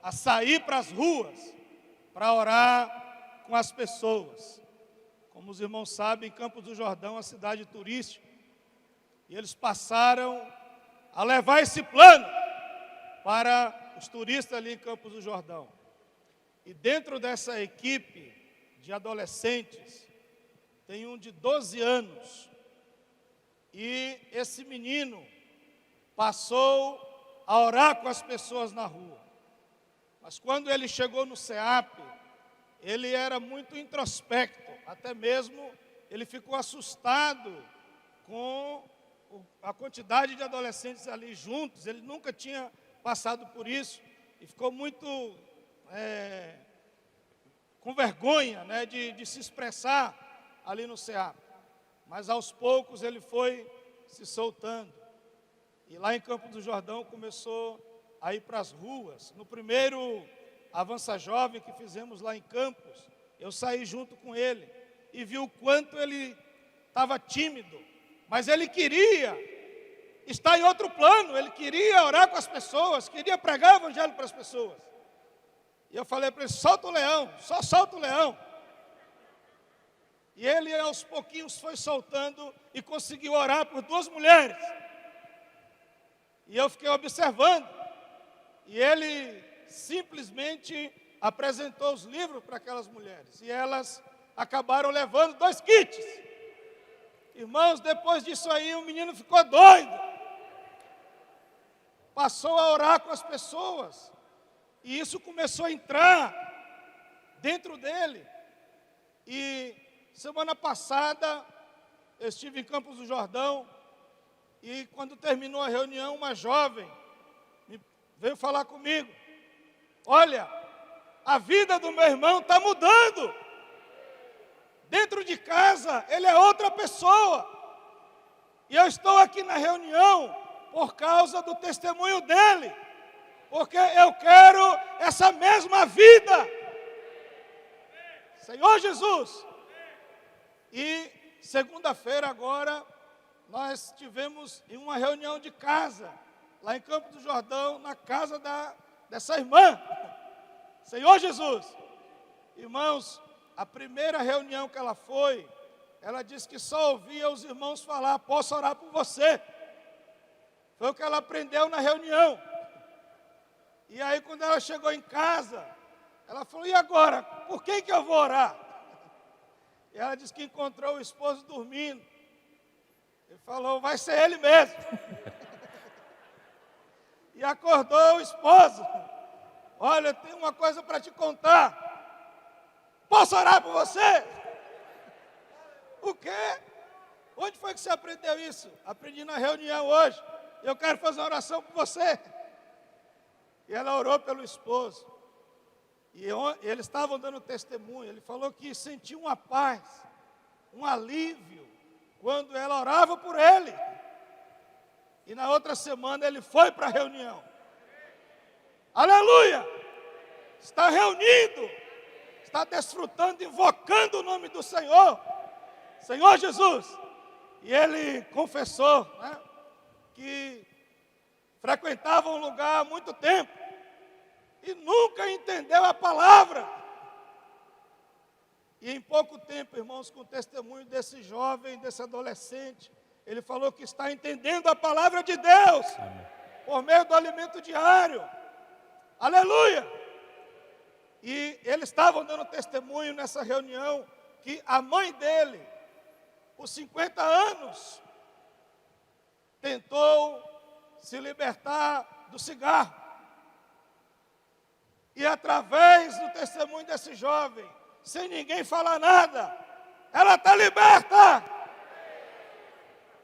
a sair para as ruas, para orar com as pessoas. Como os irmãos sabem, Campos do Jordão é uma cidade turística. E eles passaram a levar esse plano para os turistas ali em Campos do Jordão. E dentro dessa equipe de adolescentes, tem um de 12 anos. E esse menino passou a orar com as pessoas na rua. Mas quando ele chegou no CEAP, ele era muito introspecto. Até mesmo ele ficou assustado com a quantidade de adolescentes ali juntos. Ele nunca tinha passado por isso. E ficou muito com vergonha, né, de se expressar ali no CEAP. Mas aos poucos ele foi se soltando. E lá em Campos do Jordão começou a ir para as ruas. No primeiro Avança Jovem que fizemos lá em Campos, eu saí junto com ele e vi o quanto ele estava tímido, mas ele queria estar em outro plano, ele queria orar com as pessoas, queria pregar o evangelho para as pessoas. E eu falei para ele, solta o leão, só solta o leão. E ele aos pouquinhos foi soltando e conseguiu orar por 2 mulheres. E eu fiquei observando. E ele simplesmente apresentou os livros para aquelas mulheres. E elas acabaram levando 2 kits. Irmãos, depois disso aí o menino ficou doido. Passou a orar com as pessoas. E isso começou a entrar dentro dele. E semana passada eu estive em Campos do Jordão e quando terminou a reunião, uma jovem veio falar comigo: olha, a vida do meu irmão está mudando. Dentro de casa, ele é outra pessoa. E eu estou aqui na reunião por causa do testemunho dele. Porque eu quero essa mesma vida. Senhor Jesus. E segunda-feira agora, nós tivemos em uma reunião de casa, lá em Campos do Jordão, na casa dessa irmã. Senhor Jesus. Irmãos, a primeira reunião que ela foi, ela disse que só ouvia os irmãos falar: posso orar por você. Foi o que ela aprendeu na reunião. E aí quando ela chegou em casa, ela falou: e agora? Por quem que eu vou orar? E ela disse que encontrou o esposo dormindo. Ele falou: vai ser ele mesmo. E acordou o esposo: olha, eu tenho uma coisa para te contar. Posso orar por você? O quê? Onde foi que você aprendeu isso? Aprendi na reunião hoje. Eu quero fazer uma oração por você. E ela orou pelo esposo. E eles estavam dando testemunho. Ele falou que sentiu uma paz, um alívio, quando ela orava por ele. E na outra semana ele foi para a reunião. Aleluia! Está reunido, está desfrutando, invocando o nome do Senhor. Senhor Jesus. E ele confessou, né, que frequentava um lugar há muito tempo e nunca entendeu a palavra. E em pouco tempo, irmãos, com o testemunho desse jovem, desse adolescente, ele falou que está entendendo a palavra de Deus. Amém. Por meio do alimento diário. Aleluia! E eles estavam dando testemunho nessa reunião que a mãe dele, por 50 anos, tentou se libertar do cigarro. E através do testemunho desse jovem, sem ninguém falar nada, ela está liberta.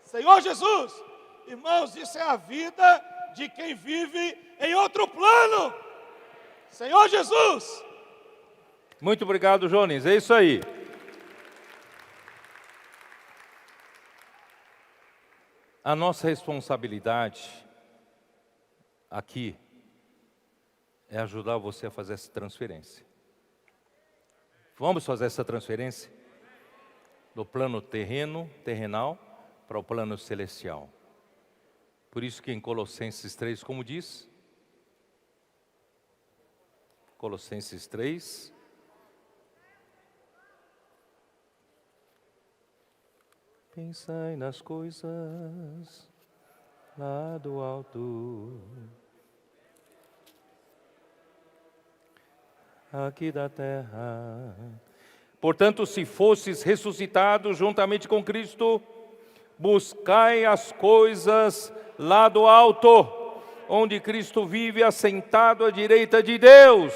Senhor Jesus, irmãos, isso é a vida de quem vive em outro plano. Senhor Jesus. Muito obrigado, Jones. É isso aí. A nossa responsabilidade aqui é ajudar você a fazer essa transferência. Vamos fazer essa transferência do plano terrenal, para o plano celestial. Por isso que em Colossenses 3, como diz? Colossenses 3. Pensai nas coisas lá do alto, aqui da terra. Portanto, se fosses ressuscitados juntamente com Cristo, buscai as coisas lá do alto, onde Cristo vive assentado à direita de Deus.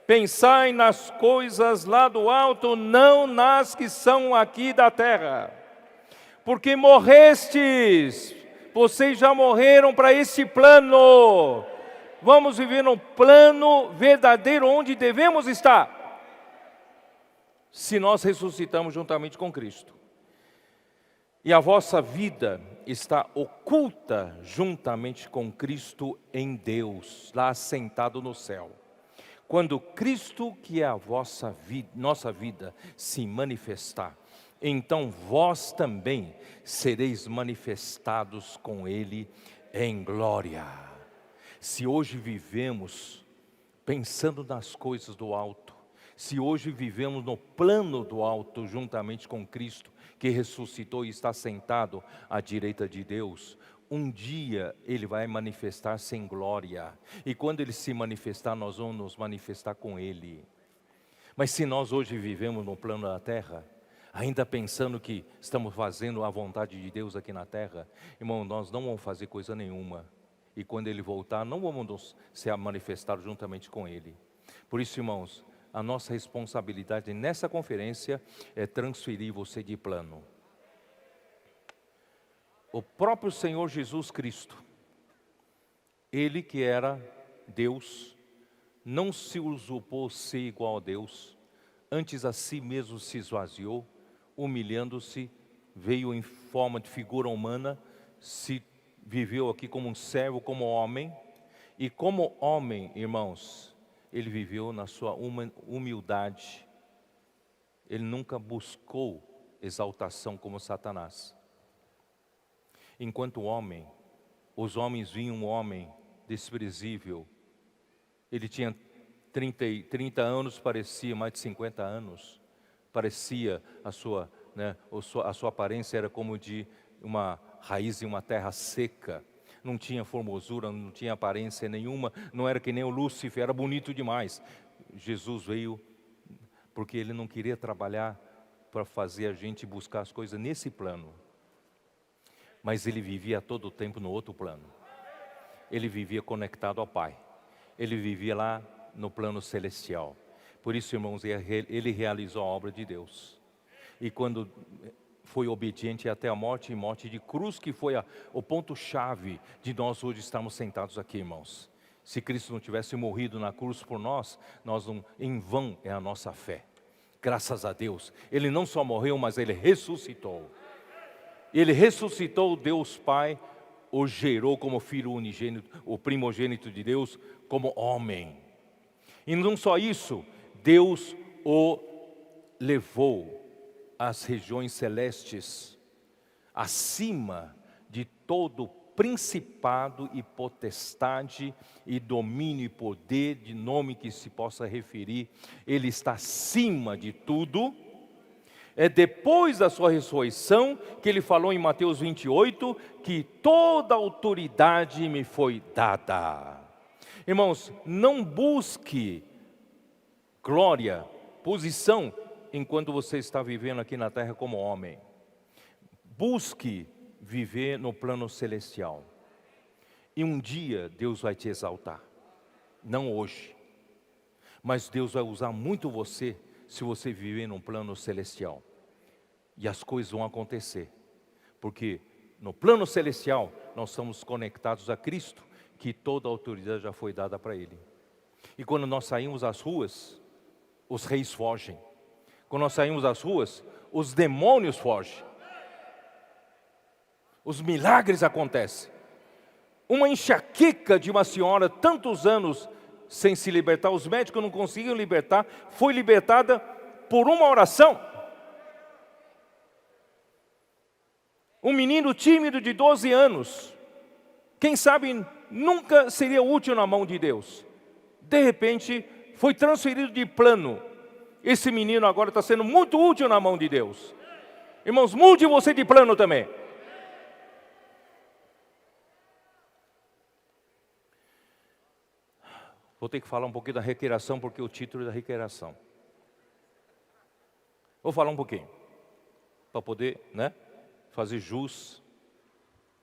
Pensai nas coisas lá do alto, não nas que são aqui da terra. Porque morrestes, vocês já morreram para esse plano. Vamos viver no plano verdadeiro onde devemos estar. Se nós ressuscitamos juntamente com Cristo. E a vossa vida está oculta juntamente com Cristo em Deus, lá assentado no céu. Quando Cristo, que é a vossa vida, nossa vida, se manifestar, então vós também sereis manifestados com Ele em glória. Se hoje vivemos pensando nas coisas do alto, se hoje vivemos no plano do alto juntamente com Cristo, que ressuscitou e está sentado à direita de Deus, um dia Ele vai manifestar-se em glória. E quando Ele se manifestar, nós vamos nos manifestar com Ele. Mas se nós hoje vivemos no plano da terra, ainda pensando que estamos fazendo a vontade de Deus aqui na terra, irmão, nós não vamos fazer coisa nenhuma. E quando Ele voltar, não vamos se manifestar juntamente com Ele. Por isso, irmãos, a nossa responsabilidade nessa conferência é transferir você de plano. O próprio Senhor Jesus Cristo, Ele que era Deus, não se usurpou ser igual a Deus, antes a si mesmo se esvaziou, humilhando-se, veio em forma de figura humana, se viveu aqui como um servo, como homem, e como homem, irmãos, Ele viveu na sua humildade. Ele nunca buscou exaltação como Satanás. Enquanto homem, os homens viam um homem desprezível. Ele tinha 30 anos, parecia mais de 50 anos. Parecia a sua aparência era como de uma raiz em uma terra seca. Não tinha formosura, não tinha aparência nenhuma, não era que nem o Lúcifer, era bonito demais. Jesus veio porque Ele não queria trabalhar para fazer a gente buscar as coisas nesse plano. Mas Ele vivia todo o tempo no outro plano. Ele vivia conectado ao Pai. Ele vivia lá no plano celestial. Por isso, irmãos, Ele realizou a obra de Deus. E quando foi obediente até a morte, e morte de cruz, que foi o ponto-chave de nós hoje estarmos sentados aqui, irmãos. Se Cristo não tivesse morrido na cruz por nós, em vão é a nossa fé. Graças a Deus, Ele não só morreu, mas Ele ressuscitou. Ele ressuscitou, Deus Pai o gerou como filho unigênito, o primogênito de Deus, como homem. E não só isso, Deus o levou às regiões celestes, acima de todo principado e potestade e domínio e poder, de nome que se possa referir. Ele está acima de tudo. É depois da sua ressurreição que Ele falou em Mateus 28, que toda autoridade me foi dada. Irmãos, não busque glória, posição, enquanto você está vivendo aqui na terra como homem. Busque viver no plano celestial. E um dia Deus vai te exaltar. Não hoje. Mas Deus vai usar muito você, se você viver num plano celestial. E as coisas vão acontecer. Porque no plano celestial, nós estamos conectados a Cristo, que toda a autoridade já foi dada para Ele. E quando nós saímos às ruas, os reis fogem. Quando nós saímos às ruas, os demônios fogem. Os milagres acontecem. Uma enxaqueca de uma senhora, tantos anos sem se libertar, os médicos não conseguiam libertar, foi libertada por uma oração. Um menino tímido de 12 anos, quem sabe nunca seria útil na mão de Deus. De repente, foi transferido de plano. Esse menino agora está sendo muito útil na mão de Deus. Irmãos, mude você de plano também. Vou ter que falar um pouquinho da requeração, porque o título é da requeração. Vou falar um pouquinho, para poder, fazer jus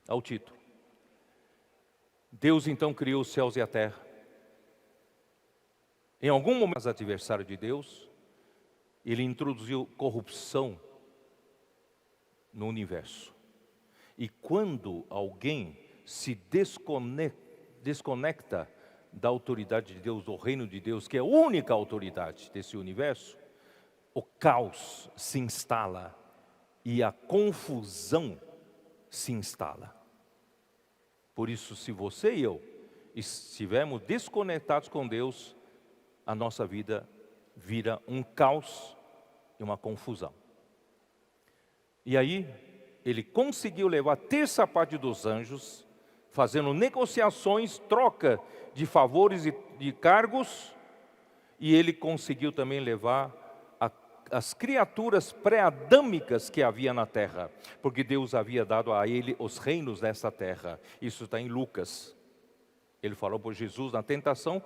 ao título. Deus então criou os céus e a terra. Em algum momento, adversário de Deus, Ele introduziu corrupção no universo. E quando alguém se desconecta da autoridade de Deus, do reino de Deus, que é a única autoridade desse universo, o caos se instala e a confusão se instala. Por isso, se você e eu estivermos desconectados com Deus, a nossa vida vira um caos e uma confusão. E aí, Ele conseguiu levar a terça parte dos anjos, fazendo negociações, troca de favores e de cargos, e Ele conseguiu também levar as criaturas pré-adâmicas que havia na terra, porque Deus havia dado a Ele os reinos dessa terra. Isso está em Lucas. Ele falou por Jesus na tentação: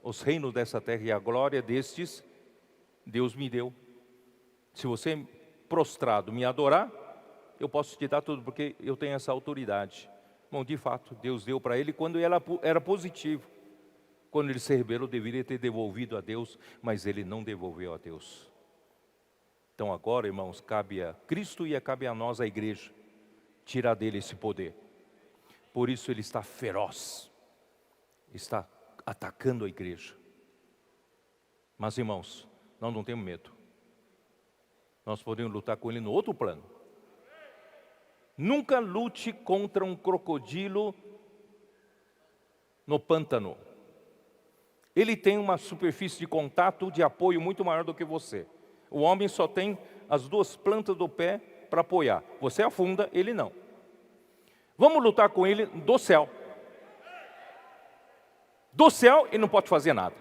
os reinos dessa terra e a glória destes, Deus me deu. Se você prostrado me adorar, eu posso te dar tudo, porque eu tenho essa autoridade. Bom, de fato, Deus deu para ele quando era positivo. Quando ele se rebelou, deveria ter devolvido a Deus, mas ele não devolveu a Deus. Então agora, irmãos, cabe a Cristo e cabe a nós, a igreja, tirar dele esse poder. Por isso ele está feroz, está atacando a igreja. Mas, irmãos, nós não temos medo. Nós podemos lutar com ele no outro plano. Nunca lute contra um crocodilo no pântano. Ele tem uma superfície de contato, de apoio muito maior do que você. O homem só tem as duas plantas do pé para apoiar. Você afunda, ele não. Vamos lutar com ele do céu. Do céu ele não pode fazer nada.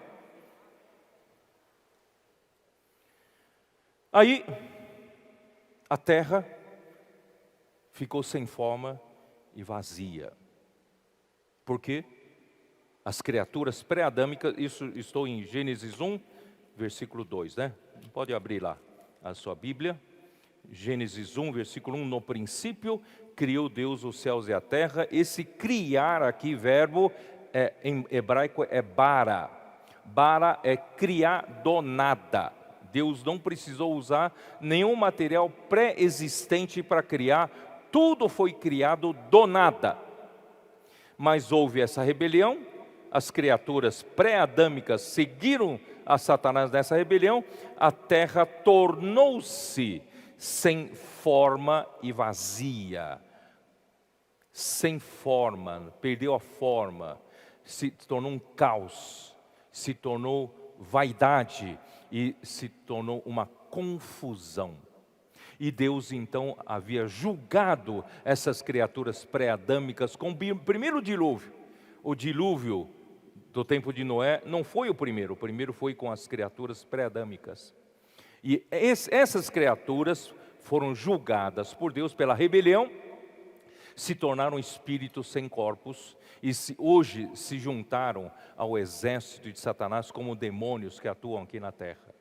Aí, a terra ficou sem forma e vazia. Por quê? As criaturas pré-adâmicas, isso estou em Gênesis 1, versículo 2, né? Pode abrir lá a sua Bíblia. Gênesis 1, versículo 1, no princípio criou Deus os céus e a terra. Esse criar aqui, verbo, em hebraico é bara. Bara é criar do nada. Deus não precisou usar nenhum material pré-existente para criar. Tudo foi criado do nada. Mas houve essa rebelião. As criaturas pré-adâmicas seguiram a Satanás nessa rebelião. A terra tornou-se sem forma e vazia. Sem forma, perdeu a forma. Se tornou um caos. Se tornou vaidade. E se tornou uma confusão. E Deus então havia julgado essas criaturas pré-adâmicas com o primeiro dilúvio. O dilúvio do tempo de Noé não foi o primeiro foi com as criaturas pré-adâmicas. E essas criaturas foram julgadas por Deus pela rebelião, se tornaram espíritos sem corpos e hoje se juntaram ao exército de Satanás como demônios que atuam aqui na terra.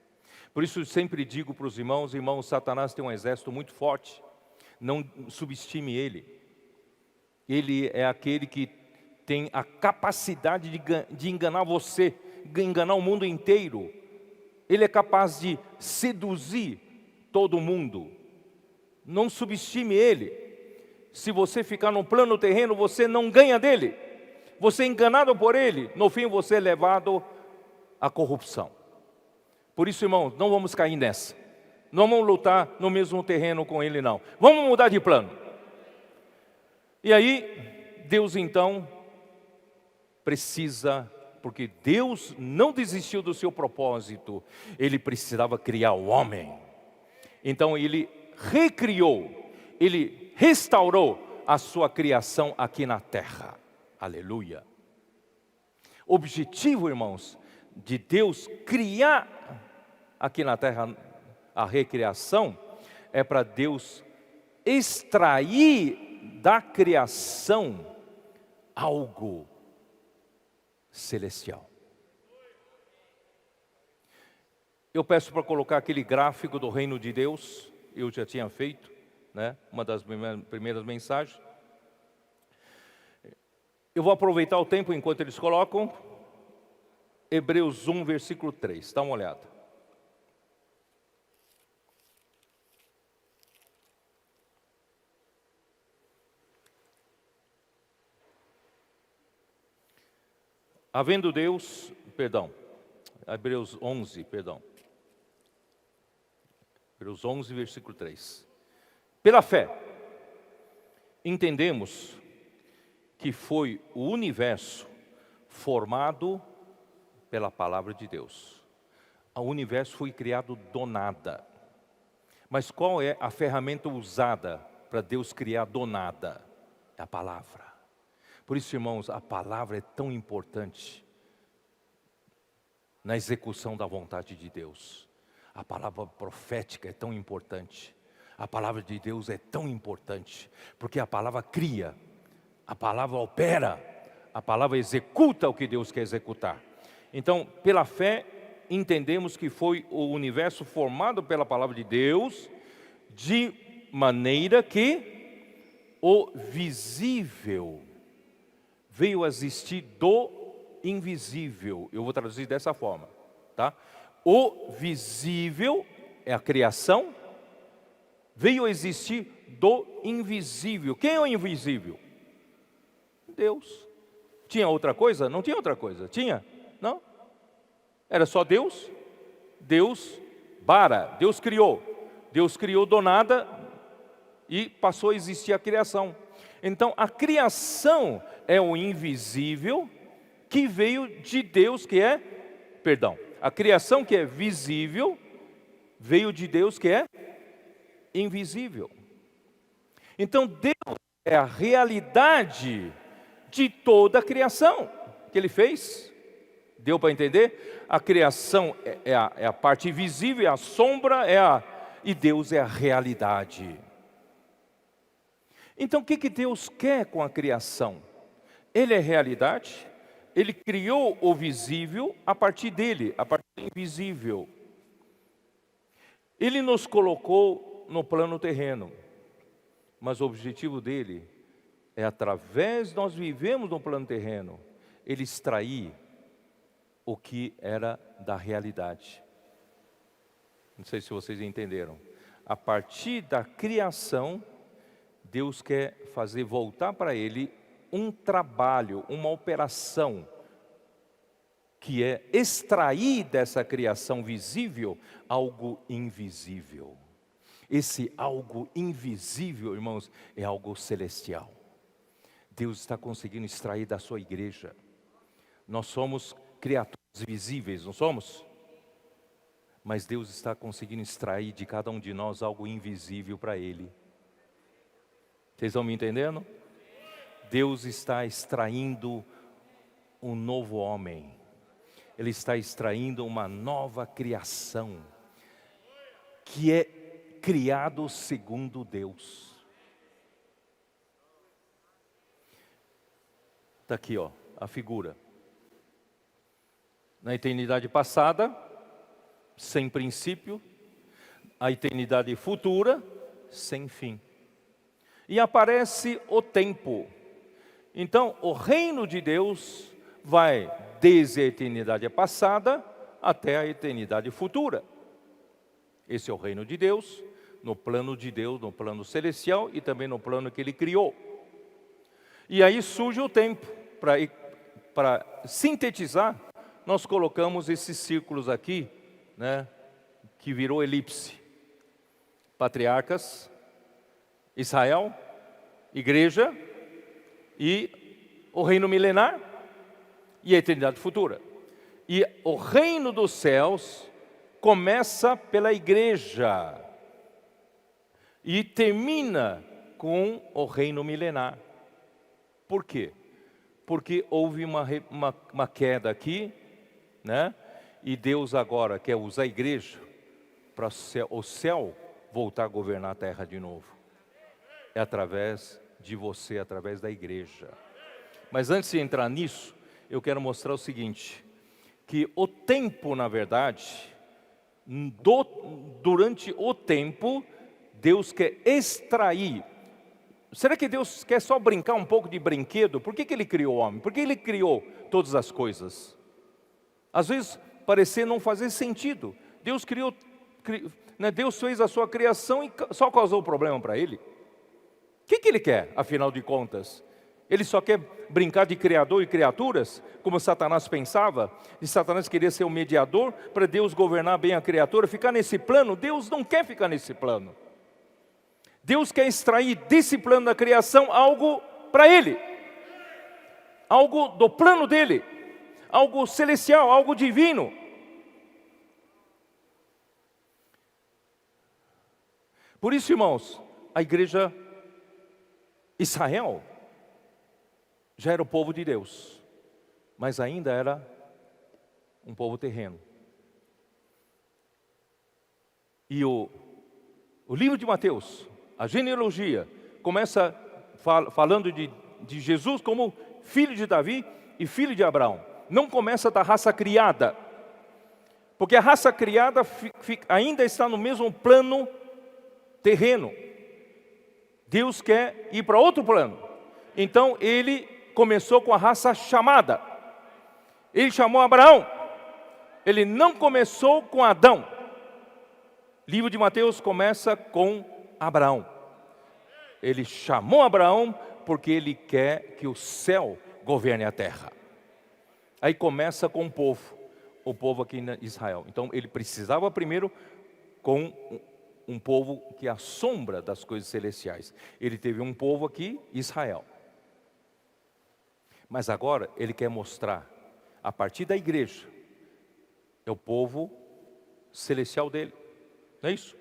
Por isso eu sempre digo para os irmãos, Satanás tem um exército muito forte, não subestime ele. Ele é aquele que tem a capacidade de enganar você, enganar o mundo inteiro. Ele é capaz de seduzir todo mundo. Não subestime ele. Se você ficar no plano terreno, você não ganha dele. Você é enganado por ele, no fim você é levado à corrupção. Por isso, irmãos, não vamos cair nessa. Não vamos lutar no mesmo terreno com ele, não. Vamos mudar de plano. E aí, Deus então precisa, porque Deus não desistiu do seu propósito, ele precisava criar o homem. Então ele recriou, ele restaurou a sua criação aqui na terra. Aleluia. Objetivo, irmãos, de Deus criar aqui na terra a recriação, é para Deus extrair da criação algo celestial. Eu peço para colocar aquele gráfico do reino de Deus, eu já tinha feito, né? Uma das primeiras mensagens. Eu vou aproveitar o tempo enquanto eles colocam. Hebreus 1, versículo 3, dá uma olhada. Havendo Deus, Hebreus 11, Hebreus 11, versículo 3. Pela fé, entendemos que foi o universo formado pela palavra de Deus. O universo foi criado do nada. Mas qual é a ferramenta usada para Deus criar do nada? É a palavra. Por isso, irmãos, a palavra é tão importante na execução da vontade de Deus. A palavra profética é tão importante. A palavra de Deus é tão importante, porque a palavra cria, a palavra opera, a palavra executa o que Deus quer executar. Então, pela fé, entendemos que foi o universo formado pela palavra de Deus, de maneira que o visível veio a existir do invisível. Eu vou traduzir dessa forma, tá? O visível é a criação, veio a existir do invisível. Quem é o invisível? Deus. Tinha outra coisa? Não tinha outra coisa. Tinha? Não. Era só Deus. Deus Deus criou. Deus criou do nada e passou a existir a criação. Então, a criação é o invisível que veio de Deus, que é, a criação que é visível veio de Deus, que é invisível. Então, Deus é a realidade de toda a criação que Ele fez. Deu para entender? A criação é a parte visível, é a sombra, e Deus é a realidade. Então, o que Deus quer com a criação? Ele é realidade, Ele criou o visível a partir dele, a partir do invisível. Ele nos colocou no plano terreno, mas o objetivo dele é, através, nós vivemos no plano terreno, Ele extrair o que era da realidade. Não sei se vocês entenderam. A partir da criação, Deus quer fazer voltar para Ele um trabalho, uma operação, que é extrair dessa criação visível algo invisível. Esse algo invisível, irmãos, é algo celestial. Deus está conseguindo extrair da sua igreja. Nós somos criaturas visíveis, não somos? Mas Deus está conseguindo extrair de cada um de nós algo invisível para Ele. Vocês estão me entendendo? Deus está extraindo um novo homem. Ele está extraindo uma nova criação, que é criado segundo Deus. Está aqui, ó, a figura. Na eternidade passada, sem princípio, a eternidade futura, sem fim. E aparece o tempo. Então, o reino de Deus vai desde a eternidade passada até a eternidade futura. Esse é o reino de Deus, no plano celestial e também no plano que Ele criou. E aí surge o tempo. Para sintetizar, nós colocamos esses círculos aqui, né, que virou elipse. Patriarcas, Israel, igreja e o reino milenar e a eternidade futura. E o reino dos céus começa pela igreja e termina com o reino milenar. Por quê? Porque houve uma queda aqui, né? E Deus agora quer usar a igreja para o céu voltar a governar a terra de novo. É através de você, através da igreja. Mas antes de entrar nisso, eu quero mostrar o seguinte, que o tempo, na verdade, durante o tempo, Deus quer extrair. Será que Deus quer só brincar um pouco de brinquedo? Por que Ele criou o homem? Por que Ele criou todas as coisas? Às vezes, parecer não fazer sentido. Deus criou, né, Deus fez a sua criação e só causou problema para Ele. O que Ele quer, afinal de contas? Ele só quer brincar de criador e criaturas, como Satanás pensava, e Satanás queria ser o mediador para Deus governar bem a criatura, ficar nesse plano. Deus não quer ficar nesse plano. Deus quer extrair desse plano da criação algo para Ele, algo do plano dEle, algo celestial, algo divino. Por isso, irmãos, a igreja Israel já era o povo de Deus, mas ainda era um povo terreno. E o livro de Mateus, a genealogia, começa falando de Jesus como filho de Davi e filho de Abraão. Não começa da raça criada, porque a raça criada ainda está no mesmo plano terreno. Deus quer ir para outro plano. Então Ele começou com a raça chamada. Ele chamou Abraão. Ele não começou com Adão. O livro de Mateus começa com Abraão. Ele chamou Abraão porque ele quer que o céu governe a terra. Aí começa com o povo aqui em Israel. Então ele precisava primeiro com um povo que é a sombra das coisas celestiais. Ele teve um povo aqui, Israel. Mas agora ele quer mostrar, a partir da igreja, é o povo celestial dele. Não é isso?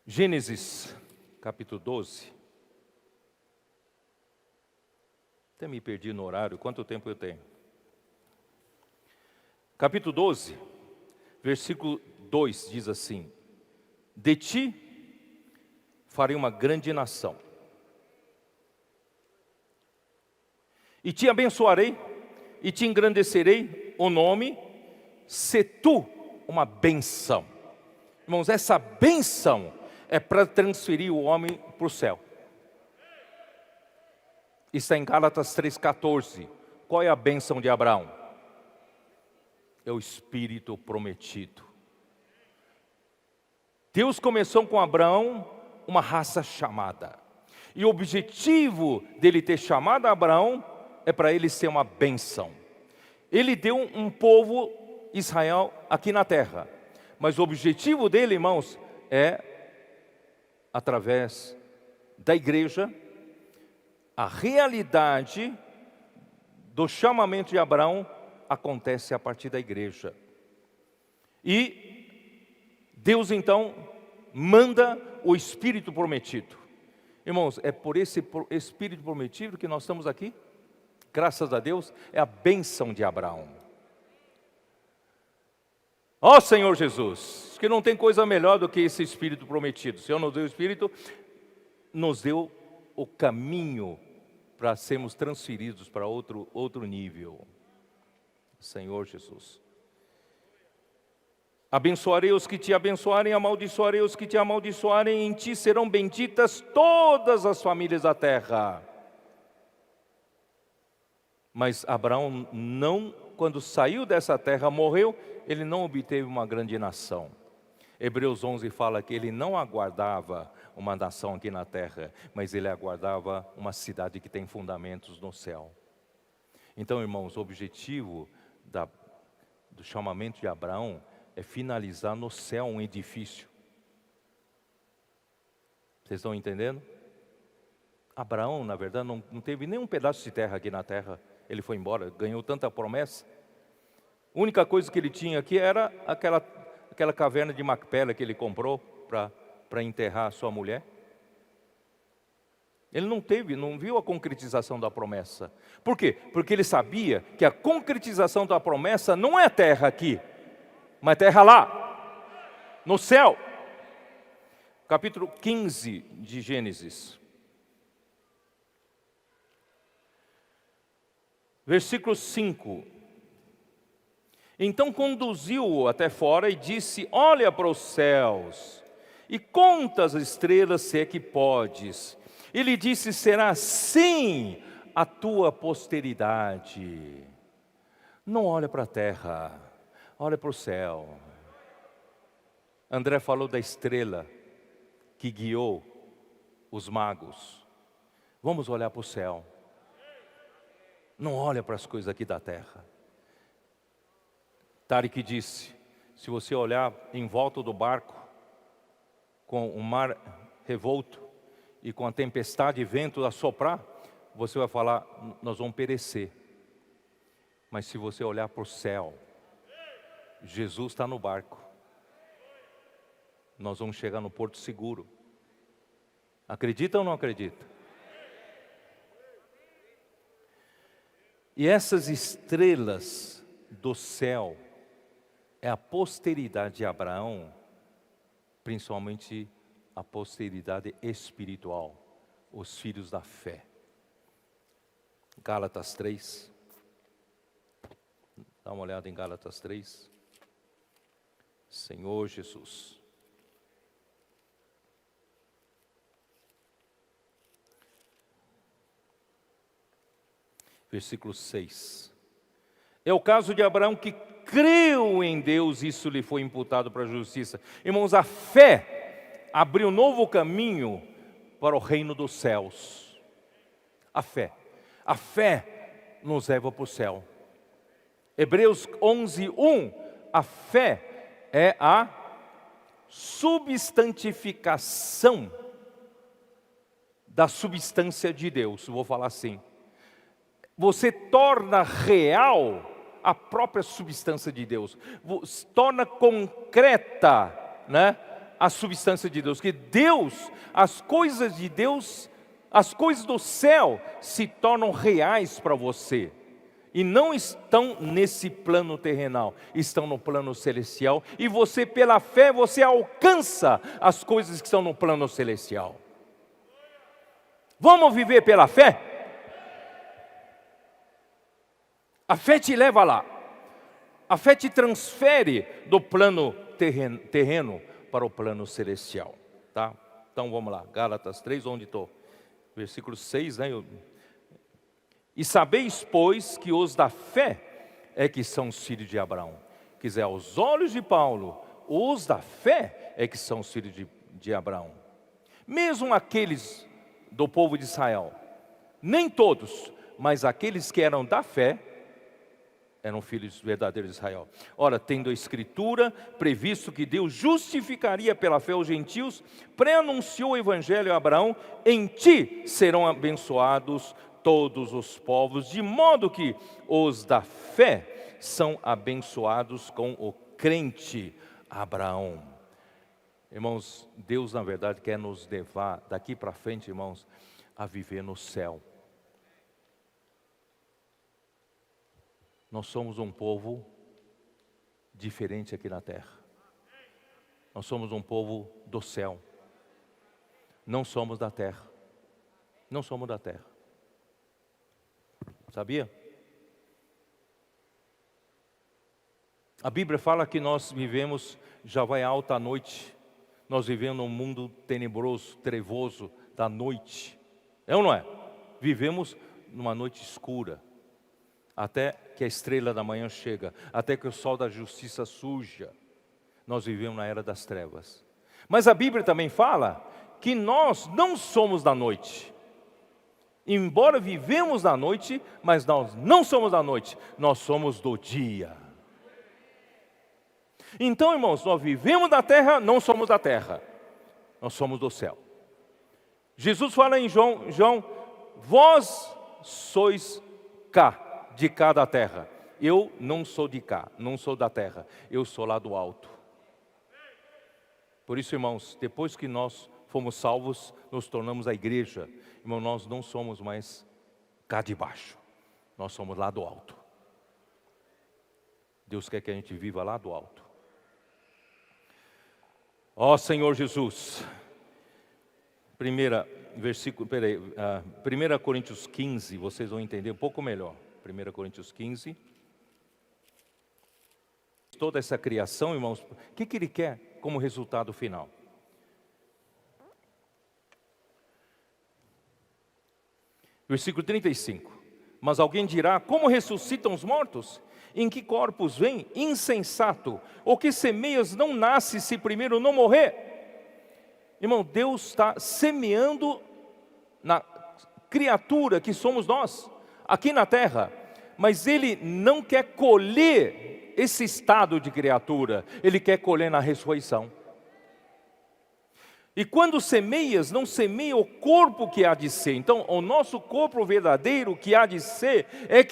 Gênesis, capítulo 12. Até me perdi no horário, quanto tempo eu tenho? Capítulo 12, versículo 2 diz assim: de ti farei uma grande nação, e te abençoarei, e te engrandecerei o nome, se tu uma benção. Irmãos, essa benção é para transferir o homem para o céu. Está em Gálatas 3,14. Qual é a bênção de Abraão? É o Espírito prometido. Deus começou com Abraão uma raça chamada. E o objetivo dele ter chamado Abraão é para ele ser uma bênção. Ele deu um povo, Israel, aqui na terra. Mas o objetivo dele, irmãos, é, através da igreja, a realidade do chamamento de Abraão acontece a partir da igreja. E Deus então manda o Espírito prometido. Irmãos, é por esse Espírito prometido que nós estamos aqui. Graças a Deus, é a bênção de Abraão. Ó Senhor Jesus, que não tem coisa melhor do que esse Espírito prometido. O Senhor nos deu o Espírito, nos deu o caminho para sermos transferidos para outro nível. Senhor Jesus. Abençoarei os que te abençoarem, amaldiçoarei os que te amaldiçoarem, em ti serão benditas todas as famílias da terra. Mas Abraão não, quando saiu dessa terra, morreu, ele não obteve uma grande nação. Hebreus 11 fala que ele não aguardava uma nação aqui na terra, mas ele aguardava uma cidade que tem fundamentos no céu. Então, irmãos, o objetivo do chamamento de Abraão é finalizar no céu um edifício. Vocês estão entendendo? Abraão, na verdade, não teve nenhum pedaço de terra aqui na terra. Ele foi embora, ganhou tanta promessa. A única coisa que ele tinha aqui era aquela caverna de Macpela que ele comprou para enterrar a sua mulher. Ele não viu a concretização da promessa. Por quê? Porque ele sabia que a concretização da promessa não é terra aqui, mas terra lá, no céu. Capítulo 15 de Gênesis. Versículo 5. Então conduziu-o até fora e disse: olha para os céus e conta as estrelas, se é que podes. Ele disse: será assim a tua posteridade. Não olha para a terra, olha para o céu. André falou da estrela que guiou os magos. Vamos olhar para o céu. Não olha para as coisas aqui da terra. Tarek disse: se você olhar em volta do barco, com o mar revolto e com a tempestade e vento a soprar, você vai falar: nós vamos perecer. Mas se você olhar para o céu, Jesus está no barco. Nós vamos chegar no porto seguro. Acredita ou não acredita? E essas estrelas do céu é a posteridade de Abraão, principalmente a posteridade espiritual, os filhos da fé. Gálatas 3. Dá uma olhada em Gálatas 3. Senhor Jesus. versículo 6. É o caso de Abraão que creu em Deus, isso lhe foi imputado para a justiça. Irmãos, a fé abriu um novo caminho para o reino dos céus. A fé nos leva para o céu. Hebreus 11:1, a fé é a substantificação da substância de Deus. Vou falar assim. Você torna real a própria substância de Deus. Você torna concreta, né, a substância de Deus. Que Deus, as coisas de Deus, as coisas do céu se tornam reais para você. E não estão nesse plano terrenal, estão no plano celestial. E você, pela fé, você alcança as coisas que estão no plano celestial. Vamos viver pela fé? A fé te leva lá. A fé te transfere do plano terreno para o plano celestial. Tá? Então vamos lá, Gálatas 3, onde estou? Versículo 6, né? E sabeis, pois, que os da fé é que são os filhos de Abraão. Quer dizer, aos olhos de Paulo, os da fé é que são os filhos de Abraão. Mesmo aqueles do povo de Israel, nem todos, mas aqueles que eram da fé, eram filhos verdadeiros de Israel. Ora, tendo a Escritura previsto que Deus justificaria pela fé os gentios, pré-anunciou o Evangelho a Abraão: em ti serão abençoados todos os povos, de modo que os da fé são abençoados com o crente Abraão. Irmãos, Deus na verdade quer nos levar daqui para frente, irmãos, a viver no céu. Nós somos um povo diferente aqui na terra. Nós somos um povo do céu. Não somos da terra. Não somos da terra. Sabia? A Bíblia fala que nós vivemos, já vai alta a noite. Nós vivemos num mundo tenebroso, trevoso da noite. É ou não é? Vivemos numa noite escura. Até que a estrela da manhã chega, até que o sol da justiça surja. Nós vivemos na era das trevas. Mas a Bíblia também fala que nós não somos da noite. Embora vivemos na noite, mas nós não somos da noite, nós somos do dia. Então, irmãos, nós vivemos da terra, não somos da terra, nós somos do céu. Jesus fala em João, vós sois cá, de cá da terra. Eu não sou de cá, não sou da terra, eu sou lá do alto. Por isso, irmãos, depois que nós fomos salvos, nos tornamos a igreja. Irmão, nós não somos mais cá de baixo, nós somos lá do alto. Deus quer que a gente viva lá do alto. Ó Senhor Jesus, 1 Coríntios 15, vocês vão entender um pouco melhor. 1 Coríntios 15. Toda essa criação, irmãos, o que Ele quer como resultado final? Versículo 35. Mas alguém dirá: como ressuscitam os mortos? Em que corpos vêm? Insensato! O que semeias não nasce se primeiro não morrer? Irmão, Deus está semeando na criatura que somos nós, aqui na terra. Mas Ele não quer colher esse estado de criatura, Ele quer colher na ressurreição. E quando semeias, não semeia o corpo que há de ser. Então, o nosso corpo verdadeiro que há de ser é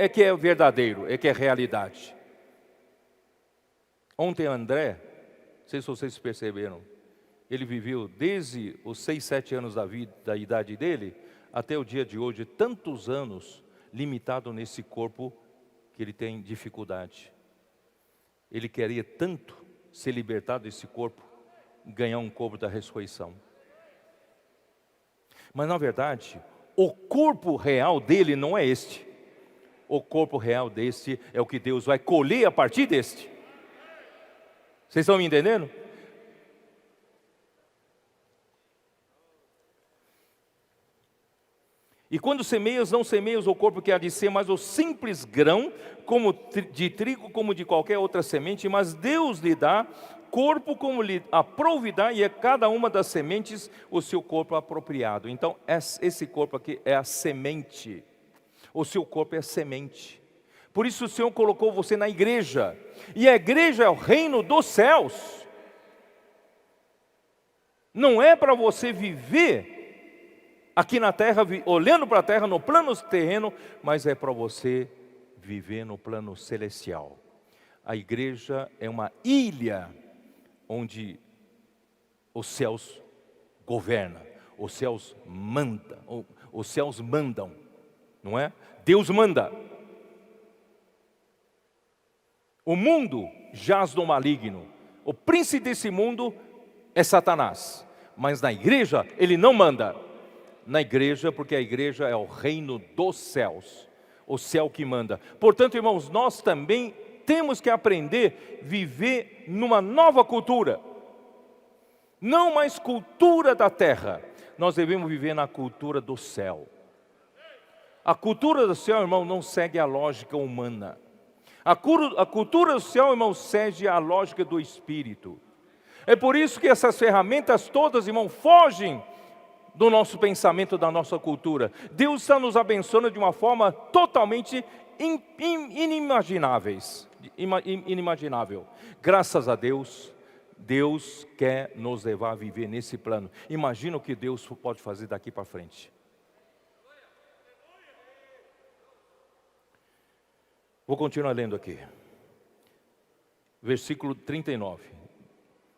que é verdadeiro, é que é realidade. Ontem André, não sei se vocês perceberam, ele viveu desde os 6, 7 anos da idade dele, até o dia de hoje, tantos anos, limitado nesse corpo que ele tem dificuldade. Ele queria tanto ser libertado desse corpo, ganhar um corpo da ressurreição. Mas na verdade, o corpo real dele não é este. O corpo real deste é o que Deus vai colher a partir deste. Vocês estão me entendendo? E quando semeias, não semeias o corpo que há de ser, mas o simples grão, como de trigo, como de qualquer outra semente, mas Deus lhe dá corpo como lhe aprouvidar, e a cada uma das sementes o seu corpo apropriado. Então, esse corpo aqui é a semente. O seu corpo é a semente. Por isso o Senhor colocou você na igreja. E a igreja é o reino dos céus. Não é para você viver aqui na terra, olhando para a terra no plano terreno, mas é para você viver no plano celestial. A igreja é uma ilha onde os céus governam, os céus mandam, os céus mandam, não é? Deus manda. O mundo jaz no maligno. O príncipe desse mundo é Satanás. Mas na igreja ele não manda. Na igreja, porque a igreja é o reino dos céus, o céu que manda. Portanto, irmãos, nós também temos que aprender a viver numa nova cultura. Não mais cultura da terra. Nós devemos viver na cultura do céu. A cultura do céu, irmão, não segue a lógica humana. A cultura do céu, irmão, segue a lógica do Espírito. É por isso que essas ferramentas todas, irmão, fogem do nosso pensamento, da nossa cultura. Deus está nos abençoando de uma forma totalmente inimaginável. Graças a Deus, Deus quer nos levar a viver nesse plano. Imagina o que Deus pode fazer daqui para frente. Vou continuar lendo aqui. Versículo 39.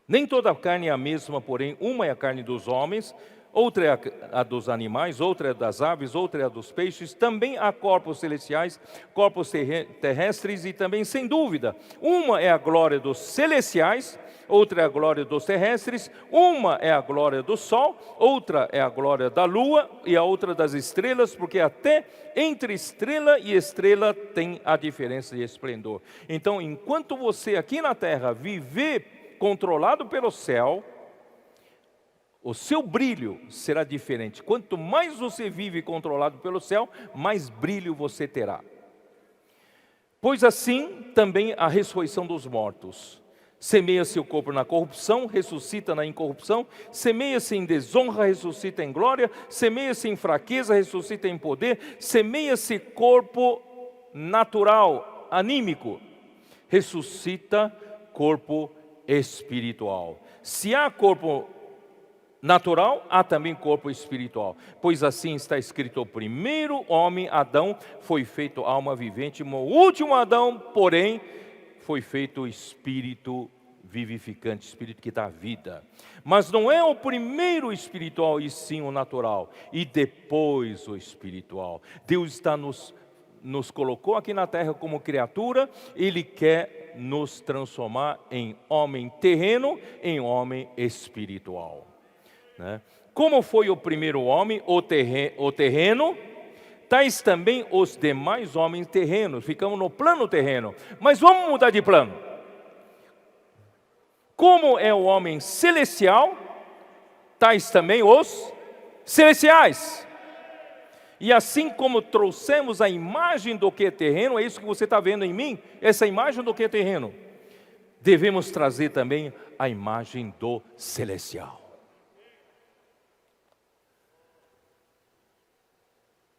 Nem toda a carne é a mesma, porém, uma é a carne dos homens, outra é a dos animais, outra é das aves, outra é a dos peixes. Também há corpos celestiais, corpos terrestres e também, sem dúvida, uma é a glória dos celestiais, outra é a glória dos terrestres, uma é a glória do sol, outra é a glória da lua e a outra das estrelas, porque até entre estrela e estrela tem a diferença de esplendor. Então, enquanto você aqui na terra viver controlado pelo céu, o seu brilho será diferente. Quanto mais você vive controlado pelo céu, mais brilho você terá. Pois assim também a ressurreição dos mortos. Semeia-se o corpo na corrupção, ressuscita na incorrupção. Semeia-se em desonra, ressuscita em glória. Semeia-se em fraqueza, ressuscita em poder. Semeia-se corpo natural, anímico, ressuscita corpo espiritual. Se há corpo natural, há também corpo espiritual. Pois assim está escrito: o primeiro homem, Adão, foi feito alma vivente, o último Adão, porém, foi feito espírito vivificante, espírito que dá vida. Mas não é o primeiro espiritual, e sim o natural, e depois o espiritual. Deus está nos colocou aqui na terra como criatura. Ele quer nos transformar em homem terreno, em homem espiritual, né? Como foi o primeiro homem, o terreno, tais também os demais homens terrenos. Ficamos no plano terreno, mas vamos mudar de plano. Como é o homem celestial, tais também os celestiais. E assim como trouxemos a imagem do que é terreno, é isso que você está vendo em mim, essa imagem do que é terreno, devemos trazer também a imagem do celestial.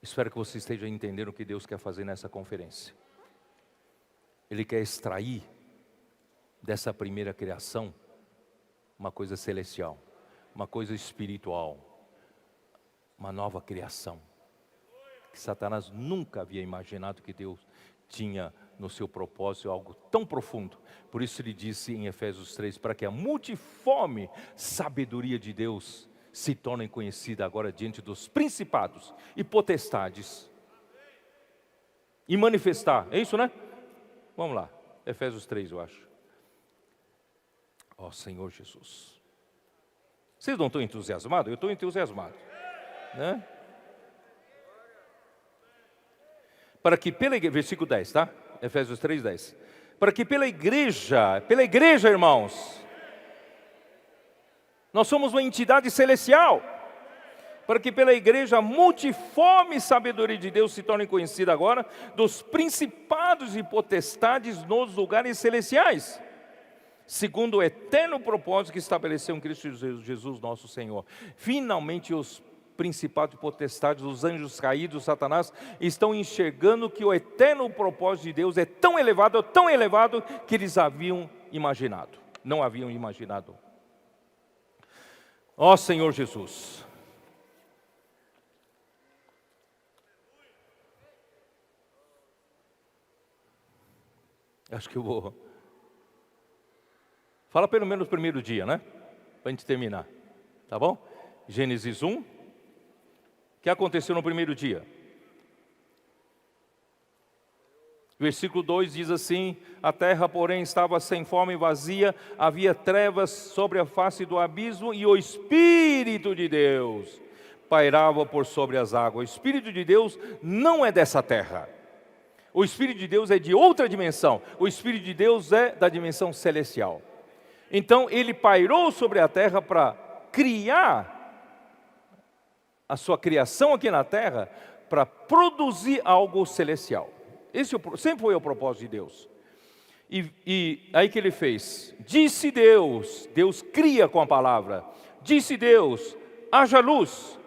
Espero que você esteja entendendo o que Deus quer fazer nessa conferência. Ele quer extrair dessa primeira criação uma coisa celestial, uma coisa espiritual, uma nova criação, que Satanás nunca havia imaginado que Deus tinha no seu propósito algo tão profundo. Por isso ele disse em Efésios 3, para que a multiforme sabedoria de Deus se torne conhecida agora diante dos principados e potestades, e manifestar, é isso, né? Vamos lá, Efésios 3, eu acho. Ó Senhor Jesus, vocês não estão entusiasmados? Eu estou entusiasmado, né? Para que versículo 10, tá? Efésios 3, 10. Para que pela igreja, irmãos, nós somos uma entidade celestial, para que pela igreja a multiforme sabedoria de Deus se torne conhecida agora dos principados e potestades nos lugares celestiais, segundo o eterno propósito que estabeleceu em Cristo Jesus nosso Senhor. Finalmente os principados e potestades, os anjos caídos, Satanás, estão enxergando que o eterno propósito de Deus é tão elevado que eles não haviam imaginado. Ó Senhor Jesus, acho que eu vou... Fala pelo menos o primeiro dia, né? Para a gente terminar, tá bom? Gênesis 1. O que aconteceu no primeiro dia? Versículo 2 diz assim: a terra, porém, estava sem forma e vazia, havia trevas sobre a face do abismo, e o Espírito de Deus pairava por sobre as águas. O Espírito de Deus não é dessa terra. O Espírito de Deus é de outra dimensão. O Espírito de Deus é da dimensão celestial. Então, ele pairou sobre a terra para criar a sua criação aqui na terra, para produzir algo celestial. Esse sempre foi o propósito de Deus. E aí que ele fez? Disse Deus, Deus cria com a palavra. Disse Deus, haja luz,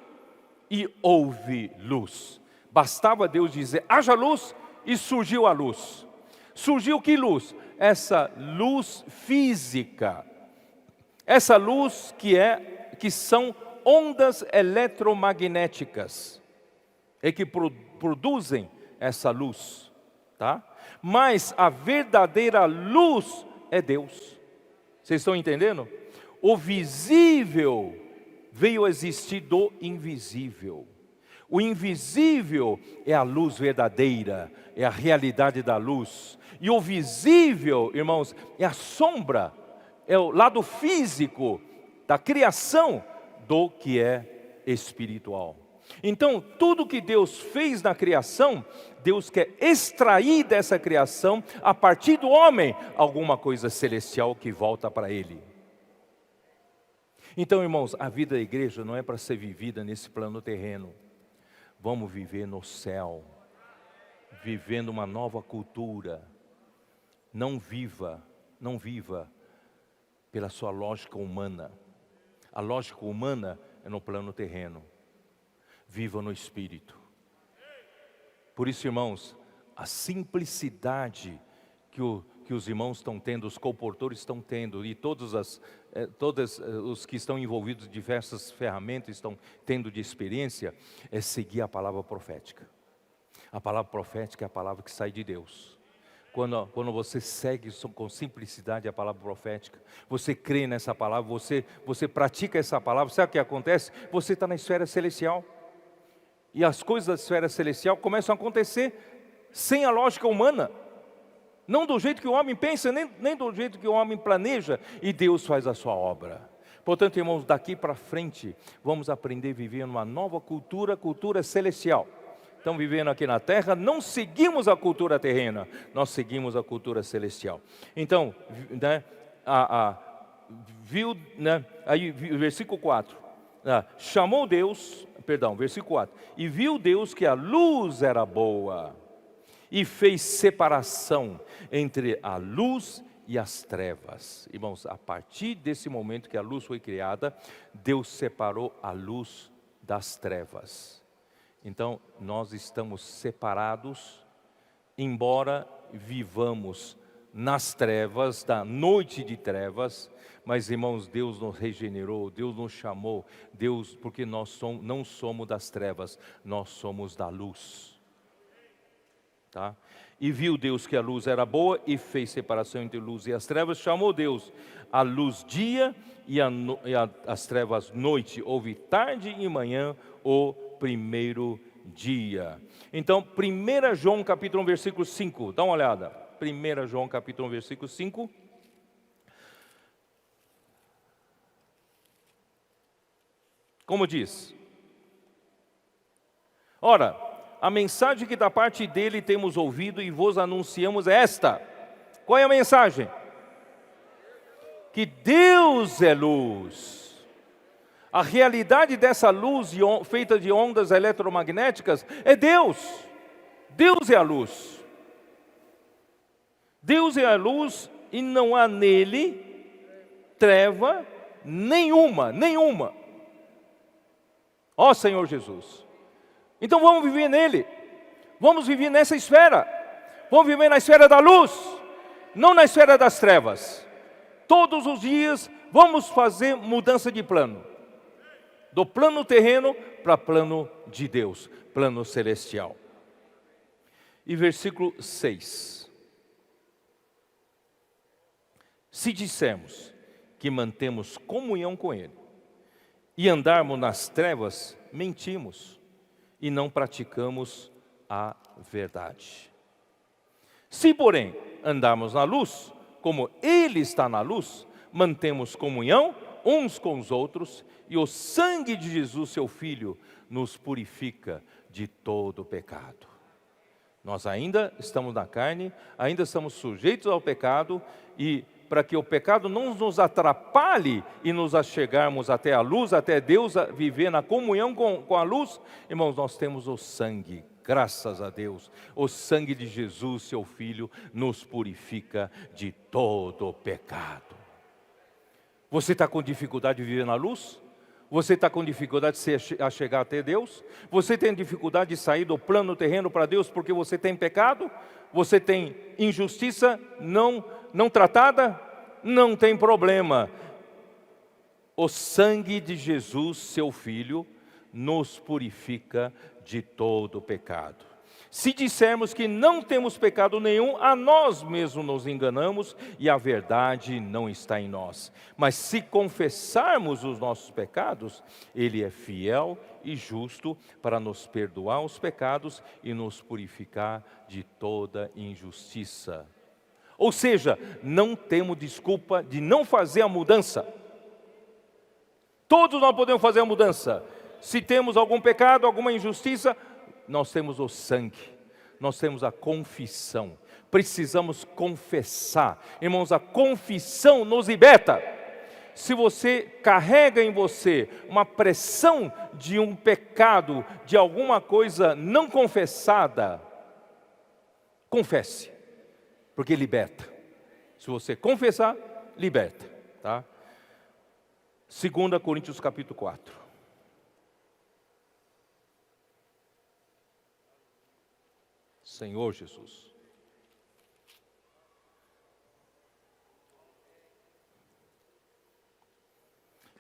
e houve luz. Bastava Deus dizer, haja luz, e surgiu a luz. Surgiu que luz? Essa luz física. Essa luz que são ondas eletromagnéticas, é que produzem essa luz, tá? Mas a verdadeira luz é Deus. Vocês estão entendendo? O visível veio a existir do invisível. O invisível é a luz verdadeira, é a realidade da luz. E o visível, irmãos, é a sombra, é o lado físico da criação do que é espiritual. Então, tudo que Deus fez na criação, Deus quer extrair dessa criação, a partir do homem, alguma coisa celestial que volta para Ele. Então, irmãos, a vida da igreja não é para ser vivida nesse plano terreno. Vamos viver no céu, vivendo uma nova cultura. Não viva pela sua lógica humana. A lógica humana é no plano terreno. Viva no Espírito. Por isso, irmãos, a simplicidade que os irmãos estão tendo, os comportores estão tendo, e todos os que estão envolvidos em diversas ferramentas estão tendo de experiência, é seguir a palavra profética. A palavra profética é a palavra que sai de Deus. Quando você segue com simplicidade a palavra profética, você crê nessa palavra, você pratica essa palavra, sabe o que acontece? Você está na esfera celestial. E as coisas da esfera celestial começam a acontecer sem a lógica humana. Não do jeito que o homem pensa, nem do jeito que o homem planeja, e Deus faz a sua obra. Portanto, irmãos, daqui para frente, vamos aprender a viver numa nova cultura celestial. Estão vivendo aqui na terra, não seguimos a cultura terrena, nós seguimos a cultura celestial. Então, né, aí versículo 4, versículo 4, e viu Deus que a luz era boa, e fez separação entre a luz e as trevas. Irmãos, a partir desse momento que a luz foi criada, Deus separou a luz das trevas. Então, nós estamos separados, embora vivamos nas trevas, da noite de trevas, mas, irmãos, Deus nos regenerou, Deus nos chamou, porque nós não somos das trevas, nós somos da luz. Tá? E viu Deus que a luz era boa e fez separação entre a luz e as trevas, chamou Deus a luz dia e as trevas noite, houve tarde e manhã o primeiro dia. Então, 1 João capítulo 1, versículo 5, dá uma olhada. 1 João capítulo 1, versículo 5. Como diz? Ora, a mensagem que da parte dele temos ouvido e vos anunciamos é esta. Qual é a mensagem? Que Deus é luz. A realidade dessa luz feita de ondas eletromagnéticas é Deus. Deus é a luz. Deus é a luz e não há nele treva nenhuma. Ó Senhor Jesus. Então vamos viver nele. Vamos viver nessa esfera. Vamos viver na esfera da luz, não na esfera das trevas. Todos os dias vamos fazer mudança de plano. Do plano terreno para plano de Deus, plano celestial. E versículo 6. Se dissermos que mantemos comunhão com Ele e andarmos nas trevas, mentimos e não praticamos a verdade. Se, porém, andarmos na luz, como Ele está na luz, mantemos comunhão uns com os outros, e o sangue de Jesus, seu Filho, nos purifica de todo pecado. Nós ainda estamos na carne, ainda estamos sujeitos ao pecado, e para que o pecado não nos atrapalhe e nos achegarmos até a luz, até Deus, a viver na comunhão com a luz, irmãos, nós temos o sangue. Graças a Deus, o sangue de Jesus, seu Filho, nos purifica de todo o pecado. Você está com dificuldade de viver na luz? Você está com dificuldade de chegar até Deus? Você tem dificuldade de sair do plano terreno para Deus porque você tem pecado? Você tem injustiça não tratada? Não tem problema. O sangue de Jesus, seu Filho, nos purifica de todo pecado. Se dissermos que não temos pecado nenhum, a nós mesmos nos enganamos e a verdade não está em nós. Mas se confessarmos os nossos pecados, Ele é fiel e justo para nos perdoar os pecados e nos purificar de toda injustiça. Ou seja, não temos desculpa de não fazer a mudança. Todos nós podemos fazer a mudança. Se temos algum pecado, alguma injustiça, nós temos o sangue, nós temos a confissão. Precisamos confessar. Irmãos, a confissão nos liberta. Se você carrega em você uma pressão de um pecado, de alguma coisa não confessada, confesse, porque liberta. Se você confessar, liberta. Tá? 2 Coríntios capítulo 4. Senhor Jesus.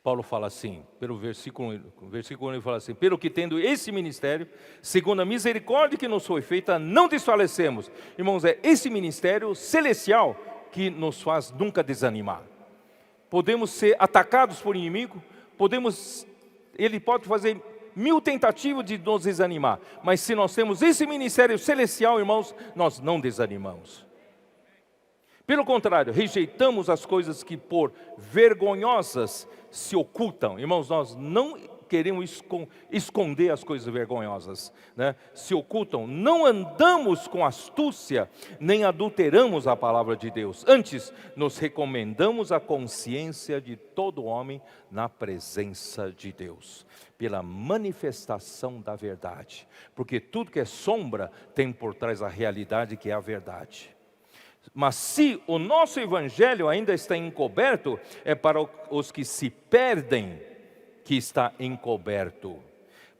Paulo fala assim, pelo versículo 1 ele fala assim: pelo que tendo esse ministério, segundo a misericórdia que nos foi feita, não desfalecemos. Irmãos, é esse ministério celestial que nos faz nunca desanimar. Podemos ser atacados por inimigo, ele pode fazer 1000 tentativas de nos desanimar, mas se nós temos esse ministério celestial, irmãos, nós não desanimamos. Pelo contrário, rejeitamos as coisas que por vergonhosas se ocultam. Irmãos, nós não queremos esconder as coisas vergonhosas, né? Se ocultam. Não andamos com astúcia, nem adulteramos a palavra de Deus. Antes, nos recomendamos a consciência de todo homem na presença de Deus, pela manifestação da verdade. Porque tudo que é sombra tem por trás a realidade que é a verdade. Mas se o nosso evangelho ainda está encoberto, é para os que se perdem que está encoberto,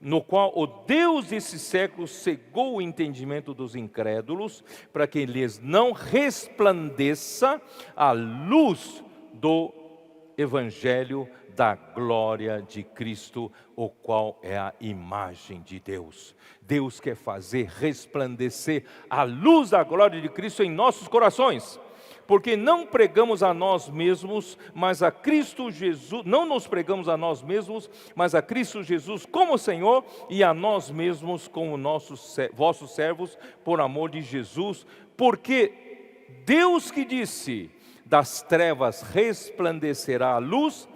no qual o Deus desse século cegou o entendimento dos incrédulos, para que lhes não resplandeça a luz do evangelho da glória de Cristo, o qual é a imagem de Deus. Deus quer fazer resplandecer a luz da glória de Cristo em nossos corações, porque não pregamos a nós mesmos, mas a Cristo Jesus, não nos pregamos a nós mesmos, mas a Cristo Jesus como Senhor, e a nós mesmos como vossos servos, por amor de Jesus, porque Deus que disse, das trevas resplandecerá a luz,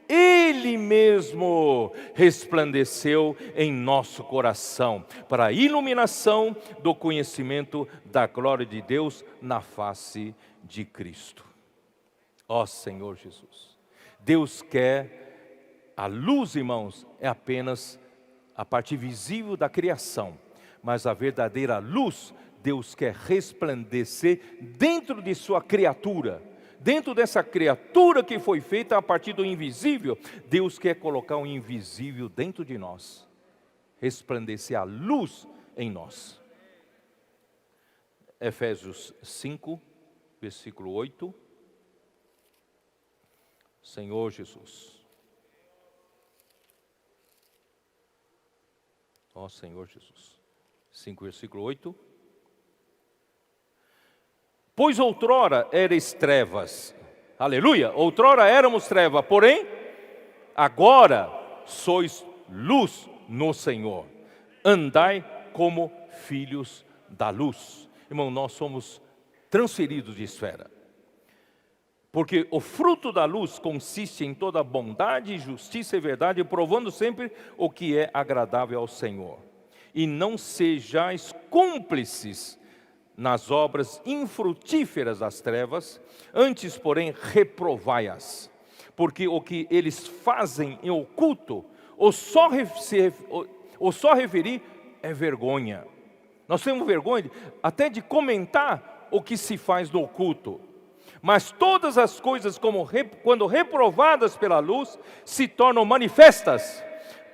Ele mesmo resplandeceu em nosso coração, para a iluminação do conhecimento da glória de Deus na face de Cristo. Ó Senhor Jesus, Deus quer A luz, irmãos, é apenas a parte visível da criação, mas a verdadeira luz, Deus quer resplandecer dentro de sua criatura. Dentro dessa criatura que foi feita a partir do invisível, Deus quer colocar o invisível dentro de nós. Resplandecer a luz em nós. Efésios 5, versículo 8. Senhor Jesus. Ó Senhor Jesus. 5, versículo 8. Pois outrora erais trevas. Aleluia. Outrora éramos trevas, porém, agora sois luz no Senhor. Andai como filhos da luz. Irmão, nós somos transferidos de esfera. Porque o fruto da luz consiste em toda bondade, justiça e verdade, provando sempre o que é agradável ao Senhor. E não sejais cúmplices nas obras infrutíferas das trevas, antes, porém, reprovai-as. Porque o que eles fazem em oculto, ou só referir, é vergonha. Nós temos vergonha até de comentar o que se faz no oculto. Mas todas as coisas, quando reprovadas pela luz, se tornam manifestas,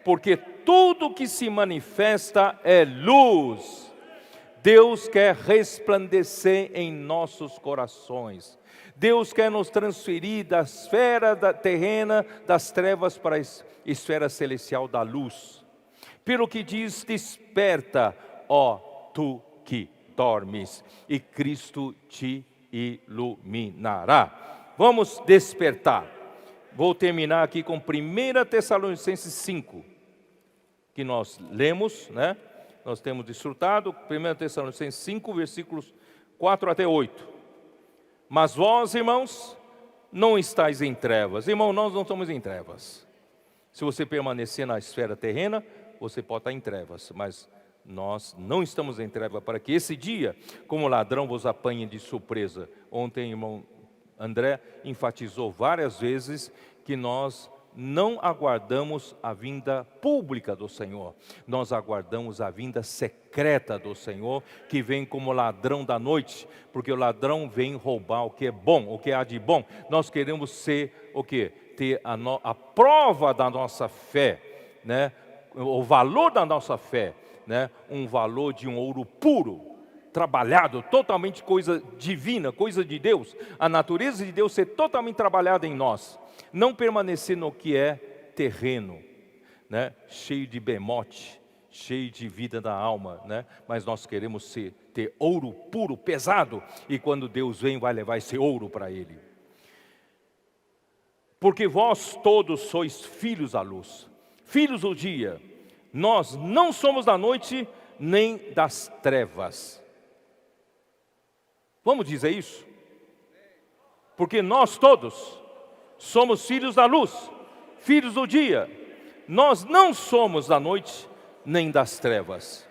porque tudo que se manifesta é luz. Deus quer resplandecer em nossos corações. Deus quer nos transferir da esfera terrena, das trevas, para a esfera celestial da luz. Pelo que diz, desperta, ó tu que dormes, e Cristo te iluminará. Vamos despertar. Vou terminar aqui com 1 Tessalonicenses 5, que nós lemos, né? Nós temos desfrutado. 1 Tessalonicenses 5, versículos 4 até 8. Mas vós, irmãos, não estáis em trevas. Irmão, nós não estamos em trevas. Se você permanecer na esfera terrena, você pode estar em trevas, mas nós não estamos em treva, para que esse dia, como ladrão, vos apanhe de surpresa. Ontem, irmão André enfatizou várias vezes que nós não aguardamos a vinda pública do Senhor. Nós aguardamos a vinda secreta do Senhor, que vem como ladrão da noite, porque o ladrão vem roubar o que é bom, o que há de bom. Nós queremos ser o quê? Ter a prova da nossa fé, né? O valor da nossa fé. Né? Um valor de um ouro puro, trabalhado, totalmente coisa divina, coisa de Deus. A natureza de Deus ser totalmente trabalhada em nós. Não permanecer no que é terreno, né? Cheio de bemote, cheio de vida da alma, né? Mas nós queremos ter ouro puro, pesado. E quando Deus vem, vai levar esse ouro para Ele. Porque vós todos sois filhos da luz, filhos do dia. Nós não somos da noite nem das trevas. Vamos dizer isso? Porque nós todos somos filhos da luz, filhos do dia. Nós não somos da noite nem das trevas.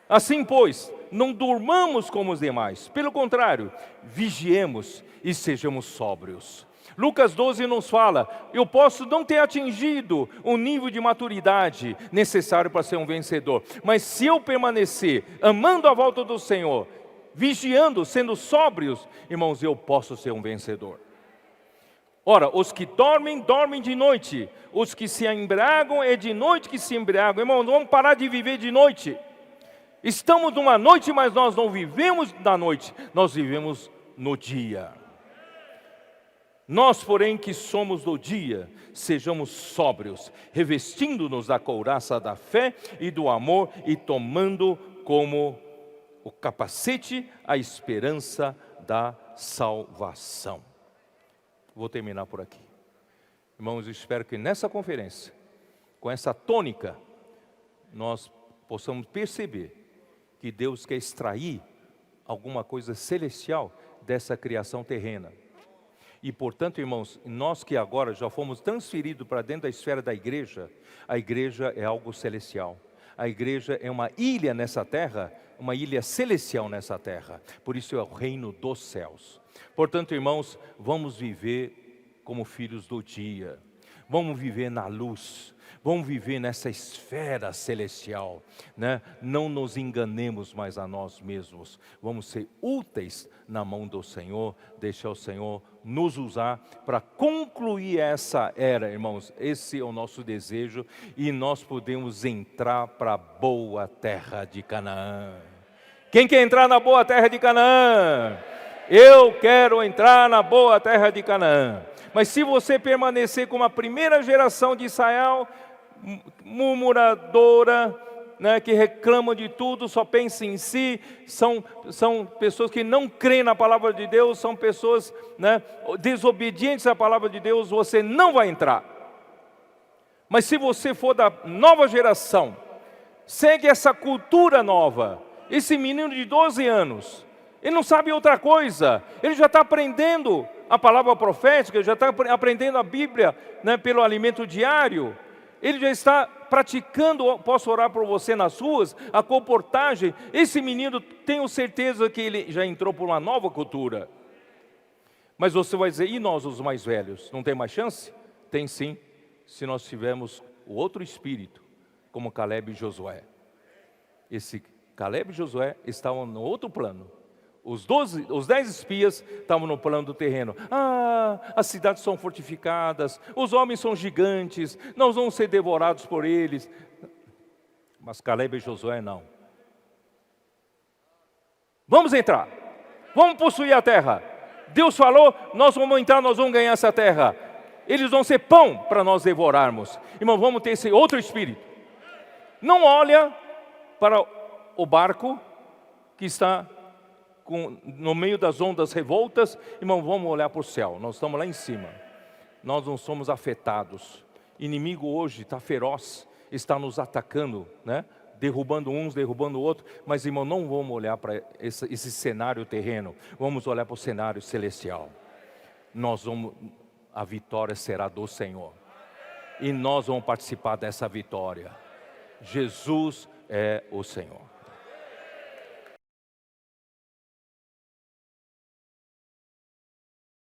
Assim, pois, não durmamos como os demais. Pelo contrário, vigiemos e sejamos sóbrios. Lucas 12 nos fala, eu posso não ter atingido o nível de maturidade necessário para ser um vencedor, mas se eu permanecer amando a volta do Senhor, vigiando, sendo sóbrios, irmãos, eu posso ser um vencedor. Ora, os que dormem, dormem de noite, os que se embriagam, é de noite que se embriagam. Irmãos, não vamos parar de viver de noite. Estamos numa noite, mas nós não vivemos da noite, nós vivemos no dia. Nós, porém, que somos do dia, sejamos sóbrios, revestindo-nos da couraça da fé e do amor e tomando como o capacete a esperança da salvação. Vou terminar por aqui. Irmãos, eu espero que nessa conferência, com essa tônica, nós possamos perceber que Deus quer extrair alguma coisa celestial dessa criação terrena. E portanto, irmãos, nós que agora já fomos transferidos para dentro da esfera da igreja, a igreja é algo celestial. A igreja é uma ilha nessa terra, uma ilha celestial nessa terra. Por isso é o reino dos céus. Portanto, irmãos, vamos viver como filhos do dia. Vamos viver na luz. Vamos viver nessa esfera celestial, né? Não nos enganemos mais a nós mesmos. Vamos ser úteis na mão do Senhor. Deixar o Senhor nos usar para concluir essa era, irmãos. Esse é o nosso desejo. E nós podemos entrar para a boa terra de Canaã. Quem quer entrar na boa terra de Canaã? Eu quero entrar na boa terra de Canaã. Mas se você permanecer como a primeira geração de Israel, murmuradora, né, que reclama de tudo, só pensa em si, são pessoas que não creem na palavra de Deus, são pessoas, né, desobedientes à palavra de Deus, você não vai entrar. Mas se você for da nova geração, segue essa cultura nova, esse menino de 12 anos, ele não sabe outra coisa, ele já está aprendendo a palavra profética, ele já está aprendendo a Bíblia, né, pelo alimento diário. Ele já está praticando, posso orar por você nas ruas, a comportagem. Esse menino, tenho certeza que ele já entrou por uma nova cultura. Mas você vai dizer, e nós os mais velhos, não tem mais chance? Tem sim, se nós tivermos o outro espírito, como Caleb e Josué. Esse Caleb e Josué estavam no outro plano. Os 10 espias estavam no plano do terreno. As cidades são fortificadas, os homens são gigantes, nós vamos ser devorados por eles. Mas Caleb e Josué não. Vamos entrar, vamos possuir a terra. Deus falou, nós vamos entrar, nós vamos ganhar essa terra. Eles vão ser pão para nós devorarmos. Irmão, vamos ter esse outro espírito. Não olha para o barco que está no meio das ondas revoltas, irmão, vamos olhar para o céu, nós estamos lá em cima, nós não somos afetados. O inimigo hoje está feroz, está nos atacando, né? Derrubando uns, derrubando outros, mas irmão, não vamos olhar para esse cenário terreno, vamos olhar para o cenário celestial. A vitória será do Senhor, e nós vamos participar dessa vitória. Jesus é o Senhor.